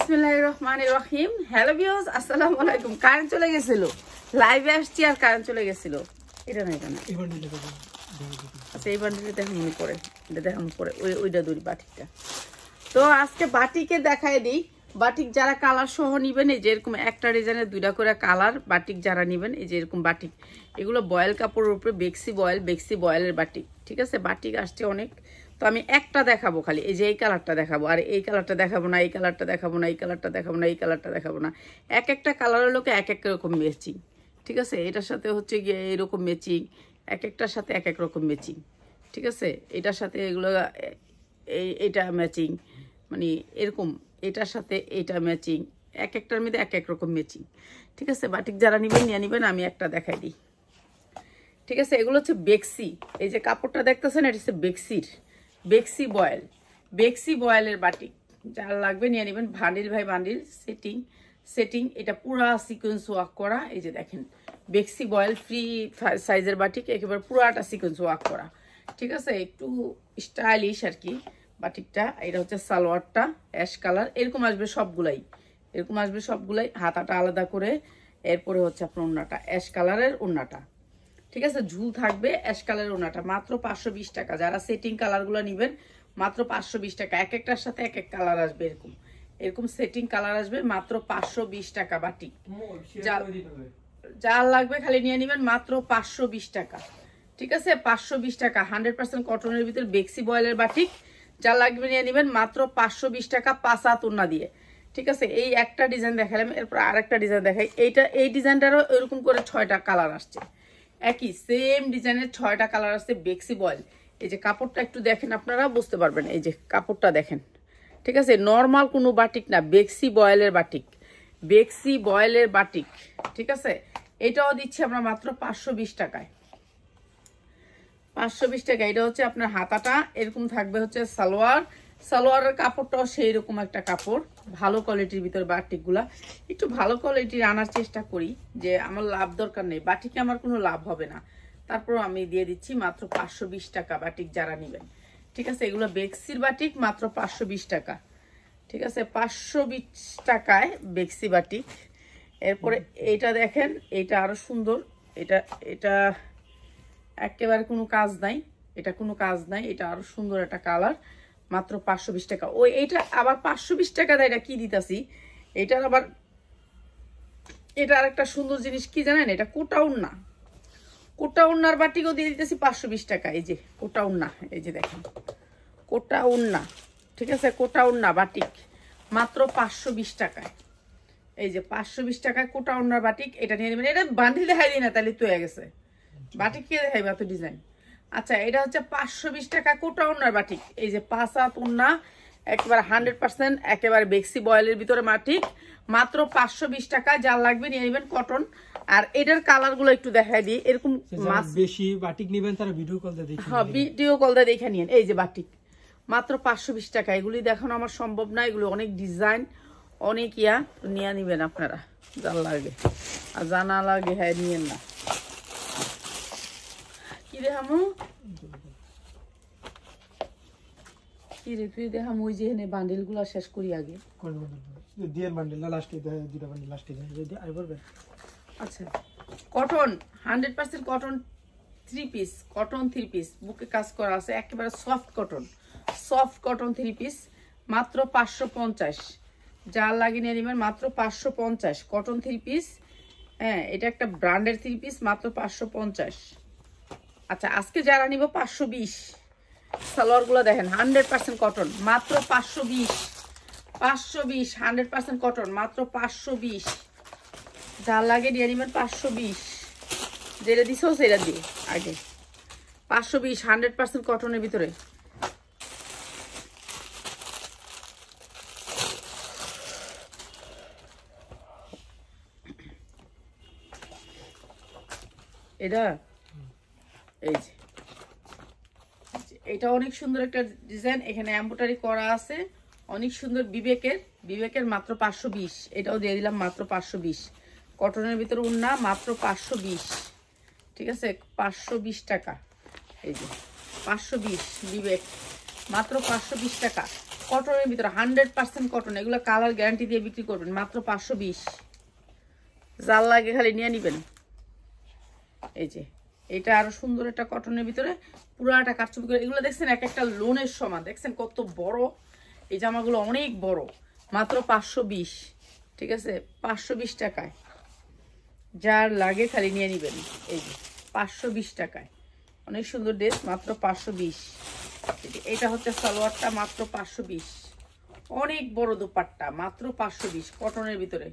বিসমিল্লাহির রহমানির রহিম। Hello viewers, আসসালামু আলাইকুম। কারেন্ট চলে গেছিল, লাইভে আসছি আর কারেন্ট চলে গেছিল। এটা না এটা না, আচ্ছা এই বান্ডিলে দেখুন মনে পড়ে, এটা দেখুন পরে ওইটা দূরি বাটিকটা। তো আজকে বাটিকে দেখাই দিই। বাটিক যারা কালার সহ নিবেন, এই যে এরকম একটা ডিজাইনের দুইটা করে কালার বাটিক যারা নিবেন, এই যে এরকম বাটিক, এগুলো বয়েল কাপড়ের উপরে বেক্সি বয়েলের বাটিক। ঠিক আছে, বাটিক আসছে অনেক। তো আমি একটা দেখাবো খালি, এই যে এই কালারটা দেখাবো, আর এই কালারটা দেখাবো না, এই কালারটা দেখাবো না, এই কালারটা দেখাবো না, এই কালারটা দেখাবো না। এক একটা কালারের লোকে এক এক রকম ম্যাচিং। ঠিক আছে, এটার সাথে হচ্ছে গিয়ে এরকম ম্যাচিং, এক একটার সাথে এক এক রকম ম্যাচিং। ঠিক আছে, এটার সাথে এগুলো এইটা ম্যাচিং, মানে এরকম এটার সাথে এটা ম্যাচিং, এক একটার মধ্যে এক এক রকম ম্যাচিং। ঠিক আছে, বাটিক যারা নিবেন নিয়ে নিবেন, আমি একটা দেখাই দিই। ঠিক আছে, এগুলো হচ্ছে বেক্সি। এই যে কাপড়টা দেখতেছেন, এটা হচ্ছে বেক্সি বয়েলের বাটিক। যার লাগবে নিয়ে নেবেন, বান্ডিল ভাই বান্ডিল, সেটিং এটা পুরা সিকোয়েন্স ওয়ার্ক করা। এই যে দেখেন, বেক্সি বয়েল ফ্রি সাইজের বাটিক, একেবারে পুরাটা সিকোয়েন্স ওয়ার্ক করা। ঠিক আছে, একটু স্টাইলিশ আর কি বাটিকটা। এটা হচ্ছে সালোয়ারটা অ্যাশ কালার, এরকম আসবে সবগুলাই, হাতাটা আলাদা করে। এরপরে হচ্ছে আপনার ওড়নাটা অ্যাশ কালারের ওড়নাটা। ঠিক আছে, ঝুল থাকবে অ্যাশ কালারের ওড়নাটা, মাত্র 520 টাকা। যারা সেটিং কালারগুলো নেবেন মাত্র 520 টাকা। এক একটার সাথে এক এক কালার আসবে, এরকম সেটিং কালার আসবে, মাত্র 520 টাকা বাটিক। যার লাগবে খালি নিয়ে নেবেন, মাত্র 520 টাকা। ঠিক আছে, 520 টাকা, 100% কটনের ভিতরে বেক্সি বয়েলের বাটিক। যার লাগবে নিয়ে নেবেন, মাত্র 520 টাকা, 5 হাত ওড়না দিয়ে। ঠিক আছে, এই একটা ডিজাইন দেখালাম, এরপর আর একটা ডিজাইন দেখাই। এই ডিজাইনটারও এরকম করে 6টা কালার আসছে, একই সেম ডিজাইনের 6টা কালার আসছে, বেক্সি বয়েল। এই যে কাপড়টা একটু দেখেন, আপনারা বুঝতে পারবেন। এই যে কাপড়টা দেখেন। ঠিক আছে, নর্মাল কোনো বাটিক না, বেক্সি বয়েলের বাটিক। ঠিক আছে, এটাও দিচ্ছি আমরা মাত্র 520 টাকায়। 520 টাকা। এটা হচ্ছে আপনার হাতাটা এরকম থাকবে, হচ্ছে সালোয়ারের কাপড়টাও সেই রকম একটা কাপড়, ভালো কোয়ালিটির ভিতরে। বাটিকগুলা একটু ভালো কোয়ালিটির আনার চেষ্টা করি, যে আমার লাভ দরকার নেই, বাটিকে আমার কোনো লাভ হবে না, তারপর আমি দিয়ে দিচ্ছি মাত্র 520 টাকা বাটিক যারা নেবেন। ঠিক আছে, এগুলো বেক্সির বাটিক, মাত্র 520 টাকা। ঠিক আছে, 520 টাকায় বেক্সি বাটিক। এরপরে এইটা দেখেন, এইটা আরো সুন্দর। এটা একেবারে কোনো কাজ নাই, এটা আরো সুন্দর একটা কালার, মাত্র 520 টাকা। এইটা আবার 520 টাকা দেয়, এটা কি দিতেছি, এটার আবার এটা আর একটা সুন্দর জিনিস কি জানেন, এটা কোটা উন্নার বাটিকও দিয়ে দিতেছি 520 টাকা। এই যে কোটা উন্না, এই যে দেখেন কোটা উন্না। ঠিক আছে, কোটা উন্না বাটিক মাত্র 520 টাকায়। এই যে 520 টাকায় কোটা উন্নার বাটিক, এটা নিয়ে নেবেন। এটা বান্ডিল দেখাই দিই না, তাহলে তো হয়ে গেছে, বাটিক কে দেখাইবা তো ডিজাইন। আচ্ছা, এটা হচ্ছে 520 টাকা কোটা উন্নার বাটিক। এই যে 5 হাত উন্না, একেবারে 100% একেবারে বেক্সি বয়েলের ভিতরে বাটিক, মাত্র 520 টাকা। যার লাগবে নিয়ে নেবেন কটন। আর এটার কালার গুলো একটু দেখাই দিই, এরকম বেশি বাটিক নেবেন তারা ভিডিও কল দিয়ে দেখে, হ্যাঁ ভিডিও কল দিয়ে দেখে নিন। এই যে বাটিক মাত্র 520 টাকা। এগুলি দেখানো আমার সম্ভব না, এগুলো অনেক ডিজাইন, অনেক নিয়ে নিবেন আপনারা, যার লাগে। আর জানা লাগে হ্যাঁ নিয়েন না। কি দেখামু, কি রে তুই দেখাম, ওই যে বান্ডিল গুলা শেষ করি আগে। আচ্ছা, কটন 100% কটন থ্রি পিস, বুকে কাজ করা আছে, একেবারে সফট কটন থ্রি পিস, মাত্র 550। যার লাগিয়ে নিয়ে নেবেন, মাত্র 550 কটন থ্রি পিস। হ্যাঁ, এটা একটা ব্র্যান্ডের থ্রি পিস, মাত্র 550। আচ্ছা, আজকে যারা নিব 520। সালোয়ার গুলো দেখেন 100% কটন, মাত্র 520। 100% কটন, মাত্র 520। যার লাগে নিয়ে নেবেন 520, যেটা দিছো সেটা দিয়ে আগে 520 100% কটনের ভিতরে। এটা এই যে এটা অনেক সুন্দর একটা ডিজাইন, এখানে এমব্রয়ডারি করা আছে, অনেক সুন্দর। বিবেকের মাত্র 520। এটাও দিয়ে দিলাম মাত্র 520, কটনের ভিতরে উন্না, মাত্র 520। ঠিক আছে, 520 টাকা। এই যে 520 বিবেক, মাত্র 520 টাকা। কটনের ভিতরে 100% কটন, এগুলো কালার গ্যারান্টি দিয়ে বিক্রি করবেন মাত্র 520। যার লাগে খালি নিয়ে নিবেন। এই যে এটা আরো সুন্দর একটা কটনের ভিতরে পুরাটা কাটছবি করে, এগুলো দেখছেন এক একটা লোনের সমান, দেখছেন কত বড় এই জামাগুলো, অনেক বড়, মাত্র 520। ঠিক আছে, 520 টাকায়। যার লাগে খালি নিয়ে নিবেন। এই যে 520 টাকায় অনেক সুন্দর ড্রেস, মাত্র 520। এটা হচ্ছে সালোয়ারটা, মাত্র 520। অনেক বড় দোপাট্টা, মাত্র 520 কটনের ভিতরে।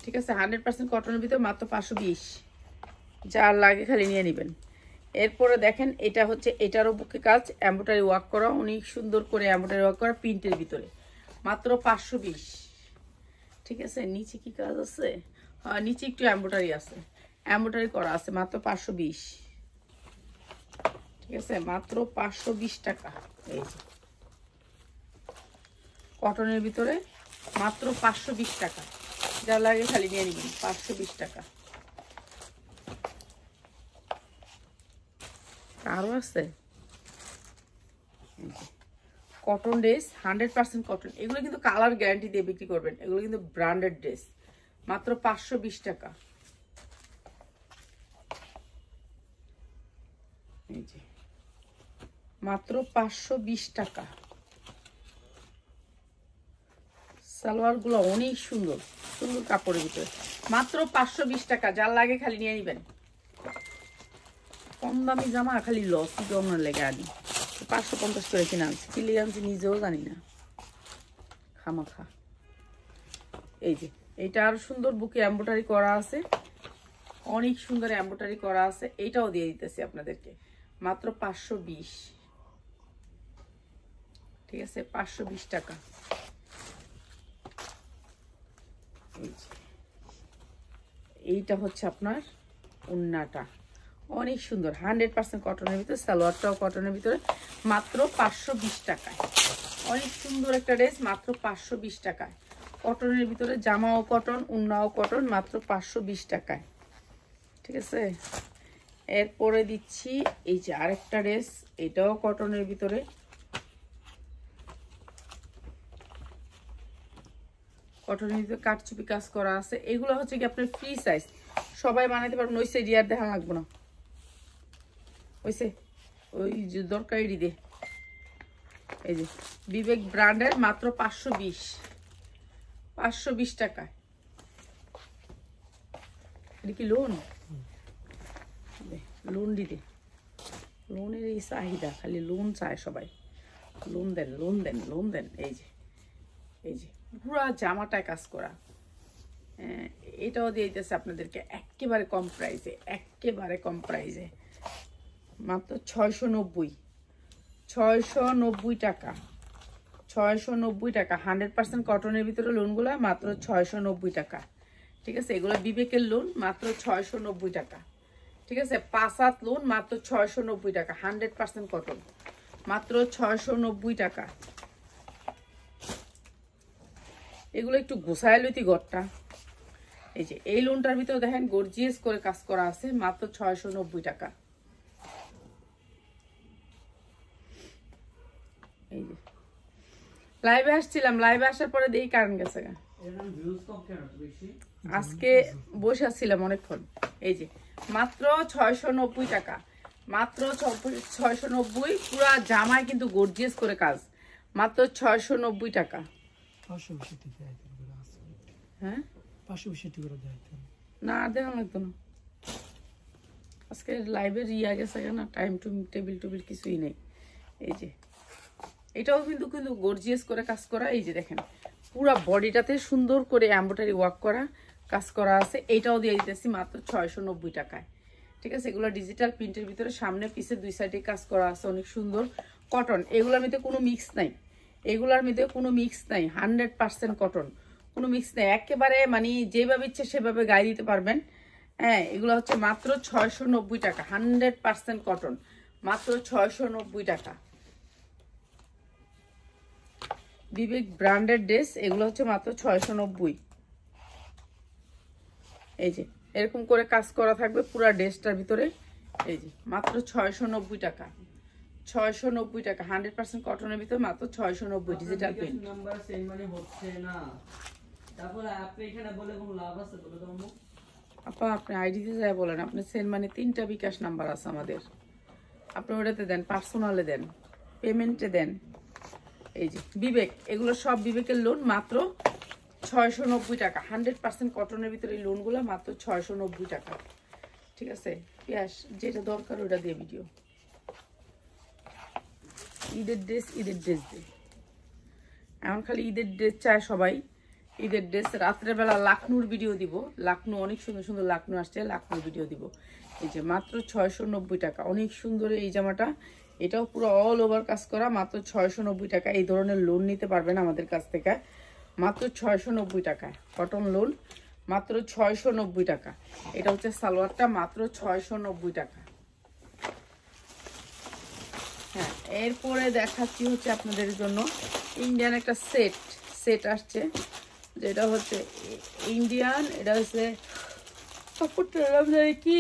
ঠিক আছে, 100% কটনের ভিতরে, মাত্র 520। যার লাগে খালি নিয়ে নেবেন। এরপরে দেখেন এটা হচ্ছে, এটারও বুকে কাজ, এমব্রয়ডারি ওয়ার্ক করা, অনেক সুন্দর করে এমব্রয়ডারি ওয়ার্ক করা প্রিন্টের ভিতরে, মাত্র 520। ঠিক আছে, নিচে কি কাজ আছে? হ্যাঁ, নিচে একটু এমব্রয়ডারি আছে, এমব্রয়ডারি করা আছে, মাত্র 520। ঠিক আছে, মাত্র 520 টাকা। এই কটনের ভিতরে মাত্র 520 টাকা। যা লাগে খালি নিয়ে নেবেন, 520 টাকা। আরো আছে কটন ড্রেস, 100% কটন, এগুলো কিন্তু কালার গ্যারান্টি দিয়ে বিক্রি করবেন, এগুলো কিন্তু ব্র্যান্ডেড ড্রেস, মাত্র 520 টাকা। এই যে মাত্র 520 টাকা। সালোয়ার গুলো অনেক সুন্দর সুন্দর কাপড়ের ভিতরে, মাত্র 520 টাকা। যার লাগে খালি নিয়ে নিবেন। কম দামি জামা খালি লস জমার লেগে আনি, 550 করে কিনে আনছি, কিনে আনছি নিজেও জানি না, খামাখা। এই যে এটা আর সুন্দর বুকে এমব্রয়ডারি করা আছে, অনেক সুন্দর এমব্রয়ডারি করা আছে, এটাও দিয়ে দিতেছি আপনাদেরকে, মাত্র 520। ঠিক আছে, 520 টাকা। এইটা হচ্ছে আপনার ওন্নাটা, অনেক সুন্দর, 100% কটনের ভিতরে, সালোয়ারটাও কটনের ভিতরে, মাত্র 520 টাকায়। অনেক সুন্দর একটা ড্রেস, মাত্র 520 টাকায়। কটনের ভিতরে, জামাও কটন, ওন্নাও কটন, মাত্র 520 টাকায়। ঠিক আছে, এরপরে দিচ্ছি এই যে আরেকটা ড্রেস, এটাও কটনের ভিতরে, কটনের ভিতরে কাটচুপি কাজ করা আছে। এগুলো হচ্ছে কি আপনার ফ্রি সাইজ, সবাই বানাতে পারবেন। ওই সাইড আর দেখা লাগবো না, ওইসে ওই যে দরকারি দে। এই যে বিবেক ব্র্যান্ডের, মাত্র 520 টাকায়। এটা কি লোন? লোন দিতে, লোনের এই চাহিদা, খালি লোন চায় সবাই, লোন দেন লোন দেন লোন দেন। এই যে পুরা জামাটায় কাজ করা, এটাও দিয়ে দিতেছে আপনাদেরকে একেবারে কম প্রাইসে, একেবারে কম প্রাইসে, মাত্র 690 টাকা। 690 টাকা, 100% কটনের ভিতরে লোনগুলা, মাত্র 690 টাকা। ঠিক আছে, এগুলো বিবেকের লোন, মাত্র 690 টাকা। ঠিক আছে, 5 হাত লোন, মাত্র 690 টাকা, 100% কটন, মাত্র 690 টাকা। এগুলো একটু গোছায় লইতি ঘরটা। এই যে এই লোনটার ভিতরে দেখেন গর্জিয়াস করে কাজ করা আছে, মাত্র 690 টাকা। এই যে লাইভে আসছিলাম, লাইভে আসার পরে দেখি কারেন্ট গেছে, আজকে বসে আসছিলাম অনেকক্ষণ। এই যে মাত্র 690 টাকা, মাত্র 690। পুরা জামায় কিন্তু গর্জিয়াস করে কাজ, মাত্র 690 টাকা। হ্যাঁ, 520 না দেখা লাগতো না, আজকে লাইভের ইয়া গেছে না, টাইম টেবিল কিছুই নেই। এই যে এটাও কিন্তু গর্জিয়াস করে কাজ করা। এই যে দেখেন পুরা বডিটাতে সুন্দর করে এমব্রয়ডারি ওয়ার্ক করা কাজ করা আছে, এটাও দিয়ে দিতেছি মাত্র 690 টাকায়। ঠিক আছে, এগুলো ডিজিটাল প্রিন্টের ভিতরে, সামনে পিছে দুই সাইডে কাজ করা আছে, অনেক সুন্দর কটন। এগুলোর মধ্যে কোনো মিক্স নাই, এগুলোর মধ্যে কোনো মিক্স নাই, 100% কটন, কোনো মিক্স নেই, একেবারে মানে যেভাবে ইচ্ছে সেভাবে গায়ে দিতে পারবেন। হ্যাঁ, এগুলো হচ্ছে মাত্র 690 টাকা, 100% কটন, মাত্র 690 টাকা। বিবেক ব্র্যান্ডেড ড্রেস, এগুলো হচ্ছে মাত্র 690। এই যে এরকম করে কাজ করা থাকবে পুরো ড্রেসটার ভিতরে। এই যে মাত্র 690 টাকা, 690 টাকা 100% কটনের ভিতর মাত্র 690 ডিজিটাল প্রিন্ট। নাম্বার সেন্ড মানে হচ্ছে না, তারপর আপনি এখানে বলে কোনো লাভ আছে বলে দাও। আপা আপনি আইডিতে যায় বলেন, আপনি সেন্ড মানে 3টা বিকাশ নাম্বার আছে আমাদের, আপনি ওটাতে দেন, পার্সোনালে দেন, পেমেন্টে দেন। এই যে বিবেক, এগুলো সব বিবেকের লোন, মাত্র 690 টাকা 100% কটনের ভিতরে এই লোনগুলো মাত্র 690 টাকা। ঠিক আছে পিয়াস, যেটা দরকার ওটা দিয়ে ভিডিও। ঈদের ড্রেস দে, এখন খালি ঈদের ড্রেস চায় সবাই, ঈদের ড্রেস। রাত্রেবেলা লাকনুর ভিডিও দিব, লাকনু অনেক সুন্দর সুন্দর লাকনু আসছে, লাকনুর ভিডিও দিব। এই যে মাত্র 690 টাকা, অনেক সুন্দর এই জামাটা, এটাও পুরো অল ওভার কাজ করা, মাত্র 690 টাকা। এই ধরনের লোন নিতে পারবেন আমাদের কাছ থেকে মাত্র 690 টাকায়, কটন লোন মাত্র 690 টাকা। এটা হচ্ছে সালোয়ারটা, মাত্র 690 টাকা। হ্যাঁ, এরপরে দেখাচ্ছি হচ্ছে আপনাদের জন্য ইন্ডিয়ান একটা সেট আসছে, যেটা হচ্ছে ইন্ডিয়ান, এটা হচ্ছে কি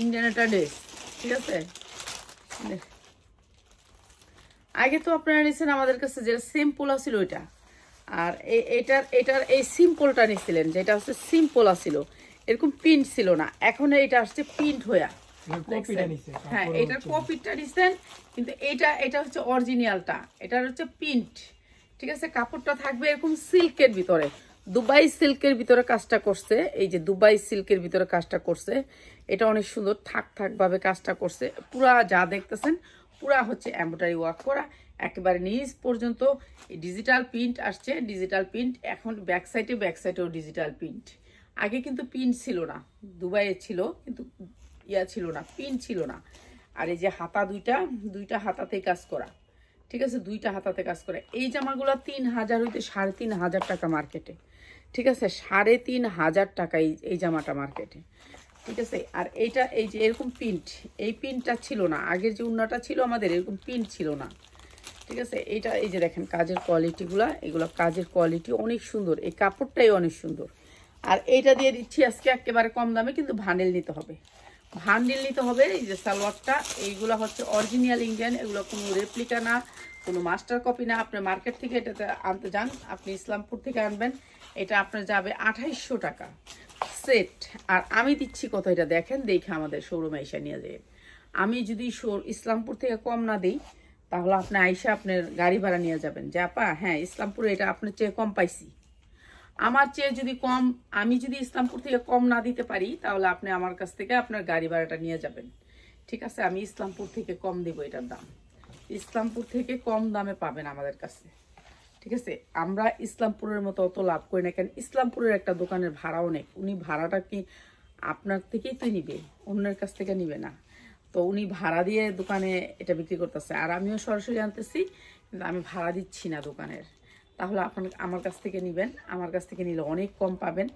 ইন্ডিয়ান একটা ড্রেস। ঠিক আছে, আগে তো আপনারা নিচ্ছেন আমাদের কাছে যেটা সিম্পল আছিল ওইটা, আর এটার এই সিম্পলটা নিচ্ছিলেন, যেটা হচ্ছে সিম্পল আছিল, এরকম প্রিন্ট ছিল না। এখন এটা আসছে প্রিন্ট হইয়া। হ্যাঁ, এটার কপিটা নিচ্ছেন, কিন্তু এটা হচ্ছে অরিজিনালটা, এটার হচ্ছে প্রিন্ট। ঠিক আছে, কাপড়টা থাকবে এরকম সিল্কের ভিতরে, দুবাই সিল্কের ভিতরে কাজটা করছে। এই যে দুবাই সিল্কের ভিতরে কাজটা করছে, এটা অনেক সুন্দর থাক ভাবে কাজটা করছে। পুরা যা দেখতেছেন পুরা হচ্ছে এমব্রয়ডারি ওয়ার্ক করা, একেবারে নিচ পর্যন্ত ডিজিটাল প্রিন্ট আসছে, ডিজিটাল প্রিন্ট। এখন ব্যাক সাইডেও ডিজিটাল প্রিন্ট। আগে কিন্তু প্রিন্ট ছিল না, দুবাইয়ে ছিল কিন্তু ছিল না, প্রিন্ট ছিল না। আর এই যে হাতা দুইটা হাতাতে কাজ করা। ঠিক আছে, দুইটা হাতাতে কাজ করে। এই জামাগুলো 3000 হইতে 3500 টাকা মার্কেটে। ঠিক আছে, 3500 টাকা এই জামাটা মার্কেটে। ঠিক আছে, আর এইটা এই যে এরকম প্রিন্ট, এই প্রিন্টটা ছিল না, আগের যে উন্নাটা ছিল আমাদের এরকম প্রিন্ট ছিল না। ঠিক আছে, এইটা এই যে দেখেন কাজের কোয়ালিটিগুলা, এগুলো কাজের কোয়ালিটি অনেক সুন্দর, এই কাপড়টাই অনেক সুন্দর। আর এইটা দিয়ে দিচ্ছি আজকে একেবারে কম দামে, কিন্তু ভান্ডেল নিতে হবে, ভান্ডেল নিতে হবে। এই যে সালোয়ারটা, এইগুলো হচ্ছে অরিজিনাল ইন্ডিয়ান, এগুলো কোনো রেপ্লিকা না, কোনো মাস্টার কপি না। আপনি মার্কেট থেকে এটাতে আনতে যান, আপনি ইসলামপুর থেকে আনবেন, এটা আপনার যাবে 2800 টাকা সেট। আর আমি দিচ্ছি কত, এটা দেখেন, দেখে আমাদের শোরুমে আইসা নিয়ে যায়। আমি যদি ইসলামপুর থেকে কম না দিই, তাহলে আপনি আইসা আপনার গাড়ি ভাড়া নিয়ে যাবেন, যে আপা হ্যাঁ ইসলামপুরে এটা আপনার চেয়ে কম পাইছি। আমার চেয়ে যদি কম, আমি যদি ইসলামপুর থেকে কম না দিতে পারি, তাহলে আপনি আমার কাছ থেকে আপনার গাড়ি ভাড়াটা নিয়ে যাবেন। ঠিক আছে, আমি ইসলামপুর থেকে কম দিব এটার দাম, ইসলামপুর থেকে কম দামে পাবেন আমাদের কাছে। ঠিক আছে, আমরা ইসলামপুরের মতো অত লাভ করি না, কেন ইসলামপুরের একটা দোকানের ভাড়া অনেক, উনি ভাড়াটা কি আপনার থেকেই তো নিবে, অন্যের কাছ থেকে নিবে না। তো উনি ভাড়া দিয়ে দোকানে এটা বিক্রি করতেছে, আর আমিও সরাসরি আনতেছি, কিন্তু আমি ভাড়া দিচ্ছি না দোকানের। তাহলে আমার কাছ থেকে নেবেন, আমার কাছ থেকে নিলে অনেক কম পাবেন।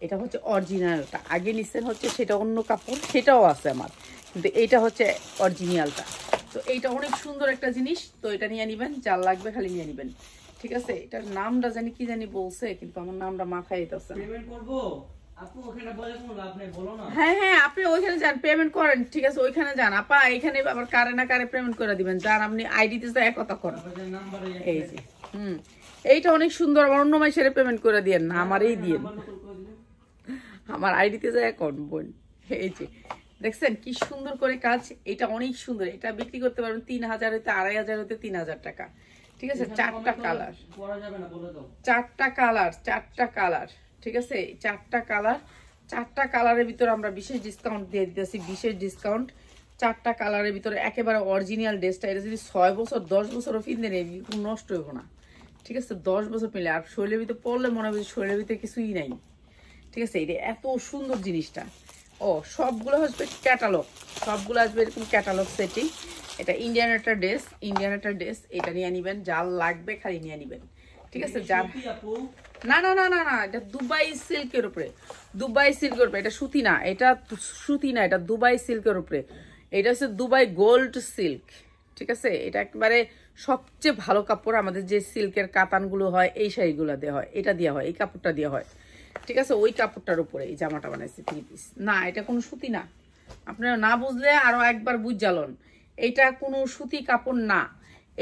এটা হচ্ছে অরিজিনালটা, আগে নিচ্ছেন হচ্ছে সেটা অন্য কাপড়, সেটাও আছে আমার, কিন্তু এইটা হচ্ছে অরিজিনালটা। তো এইটা অনেক সুন্দর একটা জিনিস, তো এটা নিয়ে নেবেন, যার লাগবে খালি নিয়ে নেবেন। ঠিক আছে, এটার নামটা জানি কি জানি বলছে, কিন্তু আমার নামটা মাথায় যেতেছে না। হ্যাঁ হ্যাঁ, আপনি ওইখানে যান, পেমেন্ট করেন। ঠিক আছে, ওইখানে যান আপা, এখানে আবার কারে না কারে পেমেন্ট করে দিবেন, যান আপনি আইডিতে যায় কথা করেন। এই যে এইটা অনেক সুন্দর, আমার অন্য মাসের পেমেন্ট করে দিয়েন না, আমারই দিয়েন, আমার আইডিতে যায় অ্যাকাউন্ট বোন। এই যে দেখছেন কি সুন্দর করে কাজ, এটা অনেক সুন্দর, এটা বিক্রি করতে পারবেন 3000 হইতে 2500 হইতে 3000 টাকা। ঠিক আছে, চারটা কালার, চারটা কালার। ঠিক আছে, চারটা কালারের ভিতরে আমরা বিশেষ ডিসকাউন্ট দিয়ে দিতেছি, বিশেষ ডিসকাউন্ট। চারটা কালারের ভিতরে একেবারে অরিজিনাল ড্রেসটা, এটা যদি 6 বছর 10 বছরও পিনতে নেই, নষ্ট হইব না। ঠিক আছে, 10 বছর পেলে, আর শরীরের ভিতরে পড়লে মনে হবে শরীরের ভিতরে কিছুই নাই। ঠিক আছে, এটা এত সুন্দর জিনিসটা। ও সবগুলো আসবে ক্যাটালগ, সবগুলো আসবে এরকম ক্যাটালগ সেটিং। এটা ইন্ডিয়ান একটা ড্রেস, এটা নিয়ে নিবেন, যার লাগবে খালি নিয়ে নিবেন। ঠিক আছে, যার না না না না না, এটা দুবাই সিল্কের উপরে, এটা সুতি না, এটা দুবাই সিল্কের উপরে। এটা হচ্ছে দুবাই গোল্ড সিল্ক। ঠিক আছে, এটা একেবারে সবচেয়ে ভালো কাপড়, আমাদের যে সিল্কের কাতানগুলো হয় এই শাড়িগুলো দেওয়া হয়, এটা দেওয়া হয়, এই কাপড়টা দেওয়া হয়। ঠিক আছে, ওই কাপড়টার উপরে এই জামাটা বানাইছে 3 পিস। না, এটা কোনো সুতি না, আপনারা না বুঝলে আরো একবার বুঝালন। এইটা কোনো সুতি কাপড় না,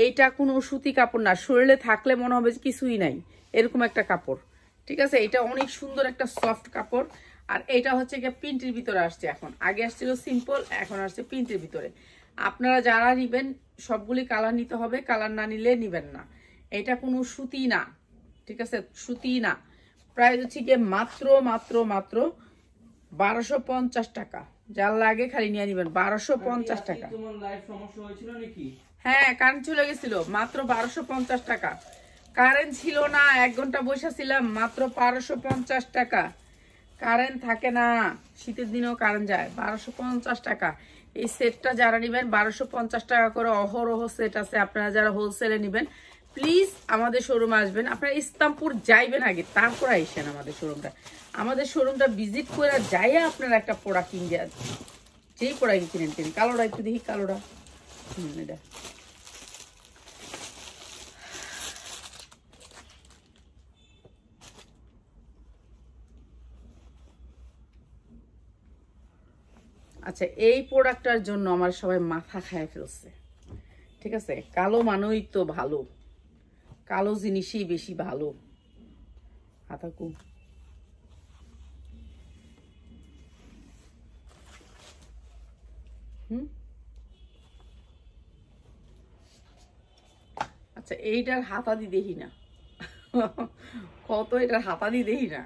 এইটা কোনো সুতি কাপড় না, শরীরে থাকলে মনে হবে যে কিছুই নাই, এরকম একটা কাপড়। ঠিক আছে, এটা অনেক সুন্দর একটা সফট কাপড়। আর এটা হচ্ছে গিয়ে প্রিন্টের ভিতরে আসছে এখন, আগে আসছিল সিম্পল, এখন আসছে প্রিন্টের ভিতরে। আপনারা যারা নিবেন সবগুলি কালার নিতে হবে, কালার না নিলে নিবেন না। এটা কোনো সুতি না, ঠিক আছে, সুতি না। প্রাইস হচ্ছে গিয়ে মাত্র মাত্র মাত্র 1250 টাকা। যার লাগে খালি নিয়ে নিবেন 1250 টাকা। তোমার লাইভ সমস্যা হয়েছিল নাকি? হ্যাঁ, কারেন্ট চলে গেছিল, মাত্র 1250 টাকা। কারেন্ট ছিল না, 1 ঘন্টা বসেছিলাম, মাত্র 1250 টাকা। কারেন্ট থাকে না, শীতের দিনেও কারেন্ট যায়। 1250 টাকা এই সেটটা যারা নেবেন, 1250 টাকা করে অহরহ সেট আছে। আপনারা যারা হোলসেলে নেবেন প্লিজ আমাদের শোরুমে আসবেন। আপনারা ইসলামপুর যাইবেন আগে, তারপর আইসেন আমাদের শোরুমটা। আমাদের শোরুমটা ভিজিট করে যাইয়া আপনারা একটা প্রোডাক্ট কিনতে, যেই প্রোডাক্ট কিনেন কিনেন। কালোটা একটু দেখি, কালোটা এটা আচ্ছা, এই প্রোডাক্টটার জন্য আমার সবাই মাথা খায় ফেলছে। ঠিক আছে, কালো মানই তো ভালো, কালো জিনিসই বেশি ভালো। হাতাকু আচ্ছা, এইটার হাতা দি দেখি না কত, এটার হাতা দি দেখি না,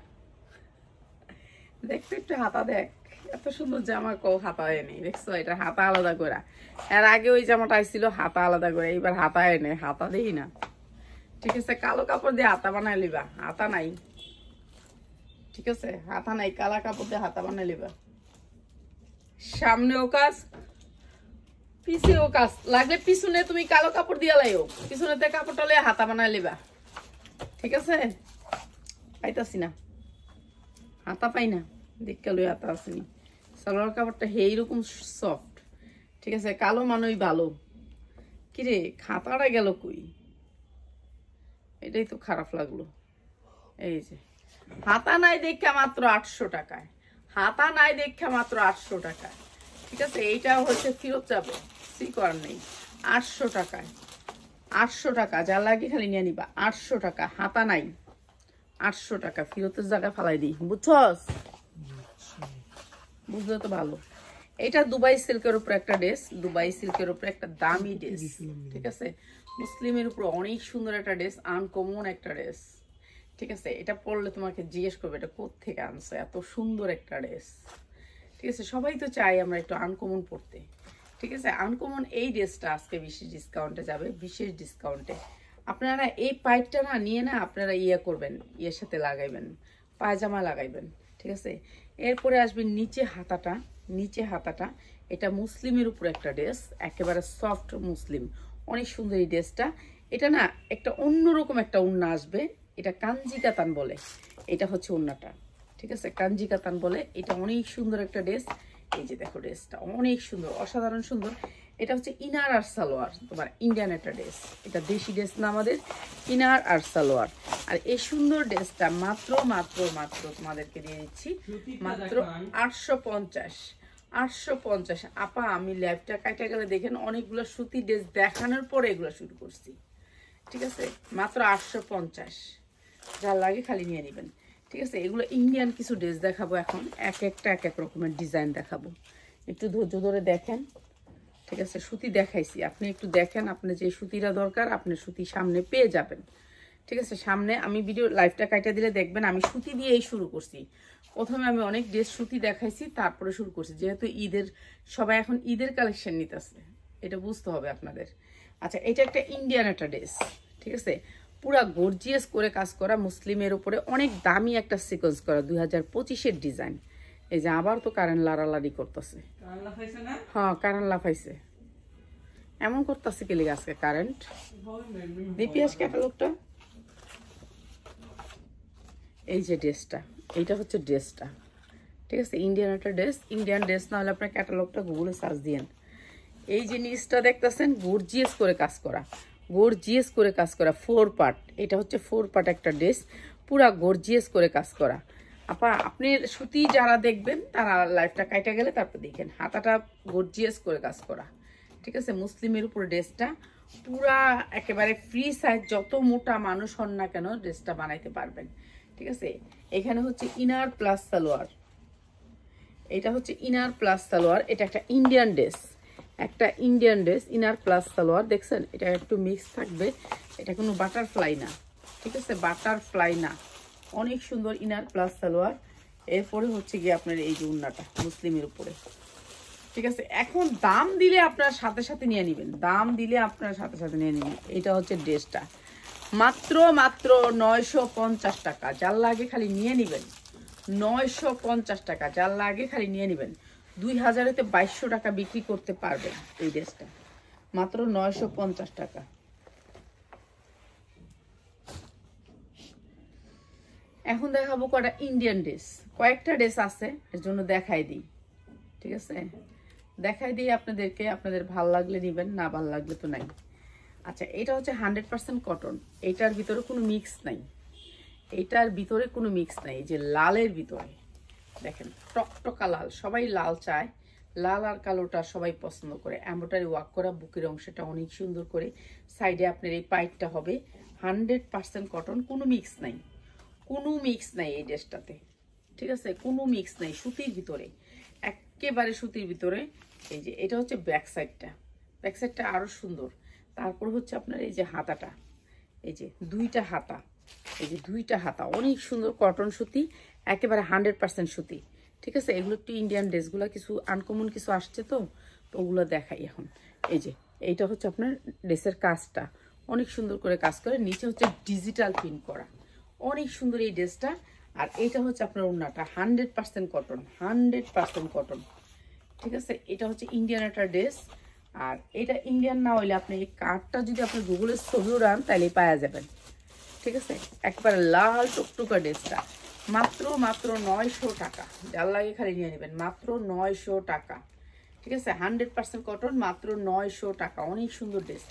দেখতে একটু হাতা দেখ। এত সুন্দর জামা কও হাতা এনে, দেখছো এটা হাতা আলাদা করে। এর আগে ওই জামাটা আইছিল হাতা আলাদা করে, এইবার হাতা এনে, হাতা দেখি না। ঠিক আছে, কালো কাপড় দিয়ে হাতা বানাই লিবা, হাতা নাই। ঠিক আছে, হাতা নাই, কালা কাপড় দিয়ে হাতা বানাই লিবা। সামনেও কাজ, পিছেও কাজ, লাগলে পিছনে তুমি কালো কাপড় দিয়ে লাইও, পিছনেতে কাপড়টা লইয়া হাতা বানাই লিবা। ঠিক আছে, পাইতাছি না, হাতা পাই না, দেখতে লই হাতা আসেনি। সালোয়ার কাপড়টা এইরকম সফট। ঠিক আছে, কালো মানুষ ভালো। কিরে খাতাটা গেল কই? এটাই তো খারাপ লাগলো। এই যে হাতা নাই দেখা মাত্র 800 টাকায়, হাতা নাই দেখা মাত্র 800 টাকায়। ঠিক আছে, এইটা হচ্ছে ফেরত যাবে, সি করার নেই। 800 টাকায়, 800 টাকা, যা লাগে খালি নিয়ে নিবা। 800 টাকা, হাতা নাই, 800 টাকা ফেরতের জায়গায় ফালাই দিই, বুঝছস? বুঝলে তো ভালো। এটা দুবাই সিল্কের উপর একটা ড্রেস, দুবাই সিল্কের উপর একটা দামি ড্রেস। ঠিক আছে, মুসলিমের উপর অনেক সুন্দর একটা ড্রেস, আনকমন একটা ড্রেস। ঠিক আছে, এটা পরলে তোমাকে জিজ্ঞেস করবে এটা কোত্থেকে আনছে, এত সুন্দর একটা ড্রেস। ঠিক আছে, সবাই তো চাই আমরা একটু আনকমন পরতে। ঠিক আছে, আনকমন এই ড্রেসটা আজকে বিশেষ ডিসকাউন্টে যাবে, বিশেষ ডিসকাউন্টে। আপনারা এই পাইপটা না নিয়ে না আপনারা ইয়ে করবেন, ইয়ের সাথে লাগাইবেন, পায়জামা লাগাইবেন। ঠিক আছে, এরপরে আসবে নিচে হাতাটা, নিচে হাতাটা এটা মুসলিমের উপর একটা ড্রেস, একেবারে সফট মুসলিম, অনেক সুন্দর এই ড্রেসটা। এটা না একটা অন্যরকম একটা ওড়না আসবে, এটা কাঞ্জি কাতান বলে, এটা হচ্ছে ওড়নাটা। ঠিক আছে, কাঞ্জি কাতান বলে, এটা অনেক সুন্দর একটা ড্রেস। এই যে দেখো ড্রেসটা অনেক সুন্দর, অসাধারণ সুন্দর। এটা হচ্ছে ইনার আর সালোয়ার, তোমার ইন্ডিয়ান একটা ড্রেস, এটা দেশি ড্রেস না আমাদের, ইনার আর সালোয়ার। আর এই সুন্দর ড্রেসটা মাত্র মাত্র মাত্র তোমাদেরকে দিয়ে দিচ্ছি মাত্র 850, 850। আপা আমি ল্যাবটা কাটা গেলে দেখেন অনেকগুলো সুতি ড্রেস দেখানোর পরে এগুলো শুরু করছি। ঠিক আছে, মাত্র 850, যা লাগে খালি নিয়ে নেবেন। ঠিক আছে, এগুলো ইন্ডিয়ান কিছু ড্রেস দেখাবো এখন, এক একটা এক এক রকমের ডিজাইন দেখাবো, একটু ধৈর্য ধরে দেখেন। ঠিক আছে, সুতি দেখাইছি, আপনি একটু দেখেন, আপনি যে সুতিটা দরকার আপনি সুতি সামনে পেয়ে যাবেন। ঠিক আছে, সামনে আমি ভিডিও লাইভটা কাটা দিলে দেখবেন আমি সুতি দিয়েই শুরু করছি। প্রথমে আমি অনেক ড্রেস সুতি দেখাইছি, তারপরে শুরু করছি, যেহেতু ঈদের সবাই এখন ঈদের কালেকশন নিতেছে, এটা বুঝতে হবে আপনাদের। আচ্ছা, এটা একটা ইন্ডিয়ান একটা ড্রেস। ঠিক আছে, পুরা গর্জিয়াস করে কাজ করা, মুসলিমের উপরে অনেক দামি একটা সিকোয়েন্স করা, 2025-এর ডিজাইন। এই যে আবার তো কারেন্ট লাড়ালাড়ি করতেছে, হ্যাঁ কারেন্ট লাফাইছে, এমন করতেছে কি লিগে আজকে কারেন্ট। ডিপিএস ক্যাটালগটা, এই যে ড্রেসটা, এইটা হচ্ছে ড্রেসটা। ঠিক আছে, ইন্ডিয়ান একটা ড্রেস, ইন্ডিয়ান ড্রেস না হলে আপনার ক্যাটালগটা গুগলে সার্চ দিয়েন। এই যে নিচটা দেখতেছেন গর্জিয়াস করে কাজ করা, গর্জিয়াস করে কাজ করা, 4 পার্ট, এটা হচ্ছে 4 পার্ট একটা ড্রেস, পুরা গর্জিয়াস করে কাজ করা। আপা আপনি সুতি যারা দেখবেন তারা লাইফটা কাইটা গেলে তারপর দেখেন হাতাটা গর্জিয়াস করে কাজ করা, ঠিক আছে। মুসলিমের উপর ড্রেসটা পুরা একেবারে ফ্রি সাইজ, যত মোটা মানুষ হন না কেন ড্রেসটা বানাইতে পারবেন, ঠিক আছে। এখানে হচ্ছে ইনার প্লাস সালোয়ার, এটা হচ্ছে ইনার প্লাস সালোয়ার, এটা একটা ইন্ডিয়ান ড্রেস, একটা Indian dress inner plus salwar দেখছেন, এটা একটু মিক্স থাকবে, এটা কোনো বাটারফ্লাই না, ঠিক আছে, বাটারফ্লাই না, অনেক সুন্দর ইনার প্লাস সালোয়ার। এরপরে হচ্ছে গিয়ে আপনার এই যে উন্নাটা মুসলিমের উপরে, ঠিক আছে। এখন দাম দিলে আপনার সাথে সাথে নিয়ে নেবেন, দাম দিলে আপনার সাথে সাথে নিয়ে নেবেন। এটা হচ্ছে ড্রেসটা মাত্র 950 টাকা, যার লাগে খালি নিয়ে নেবেন, 950 টাকা, যার লাগে খালি নিয়ে নেবেন। 2000-তে 2200 টাকা বিক্রি করতে পারবেন এই ড্রেসটা, মাত্র 950 টাকা। এখন দেখাবো কটা ইন্ডিয়ান ড্রেস, কয়েকটা ড্রেস আছে এর জন্য দেখাই দিই, ঠিক আছে, দেখাই দিই আপনাদেরকে, আপনাদের ভাল লাগলে নেবেন, না ভাল লাগলে তো নাই। আচ্ছা, এটা হচ্ছে 100% কটন, এটার ভিতরে কোনো মিক্স নাই, এটার ভিতরে কোনো মিক্স নাই, এই যে লালের ভিতরে দেখেন টকটকা লাল, সবাই লাল চায়, লাল আর কালোটা সবাই পছন্দ করে। এমব্রয়ডারি ওয়ার্ক করা বুকের অংশটা অনেক সুন্দর করে, সাইডে আপনার এই পাইপটা হবে 100% কটন, কোনো মিক্স নাই, কোনো মিক্স নাই এই ড্রেসটাতে, ঠিক আছে, কোনো মিক্স নাই, সুতির ভিতরে, একেবারে সুতির ভিতরে। এই যে এটা হচ্ছে ব্যাক সাইডটা, ব্যাক সাইডটা আরো সুন্দর। তারপর হচ্ছে আপনার এই যে হাতাটা, এই যে দুইটা হাতা, এই যে দুইটা হাতা অনেক সুন্দর কটন সুতি, একেবারে 100% সুতি, ঠিক আছে। এগুলো একটু ইন্ডিয়ান ড্রেসগুলো কিছু আনকমন কিছু আসছে, তো ওগুলো দেখাই এখন। এই যে এইটা হচ্ছে আপনার ড্রেসের কাজটা অনেক সুন্দর করে কাজ করে, নিচে হচ্ছে ডিজিটাল প্রিন্ট করা, অনেক সুন্দর এই ড্রেসটা। আর এইটা হচ্ছে আপনার ওড়নাটা 100% কটন, 100% কটন, ঠিক আছে। এটা হচ্ছে ইন্ডিয়ান একটা ড্রেস, আর এটা ইন্ডিয়ান না হইলে আপনি এই কার্ডটা যদি আপনি গুগলের ছবি উড়ান তাহলে পাওয়া যাবেন, ঠিক আছে। একবার লাল টুকটুকা ড্রেসটা মাত্র 900 টাকা, যার লাগে খালি নিয়ে নেবেন, মাত্র 900 টাকা, ঠিক আছে। 100% কটন, মাত্র 900 টাকা, অনেক সুন্দর ড্রেস,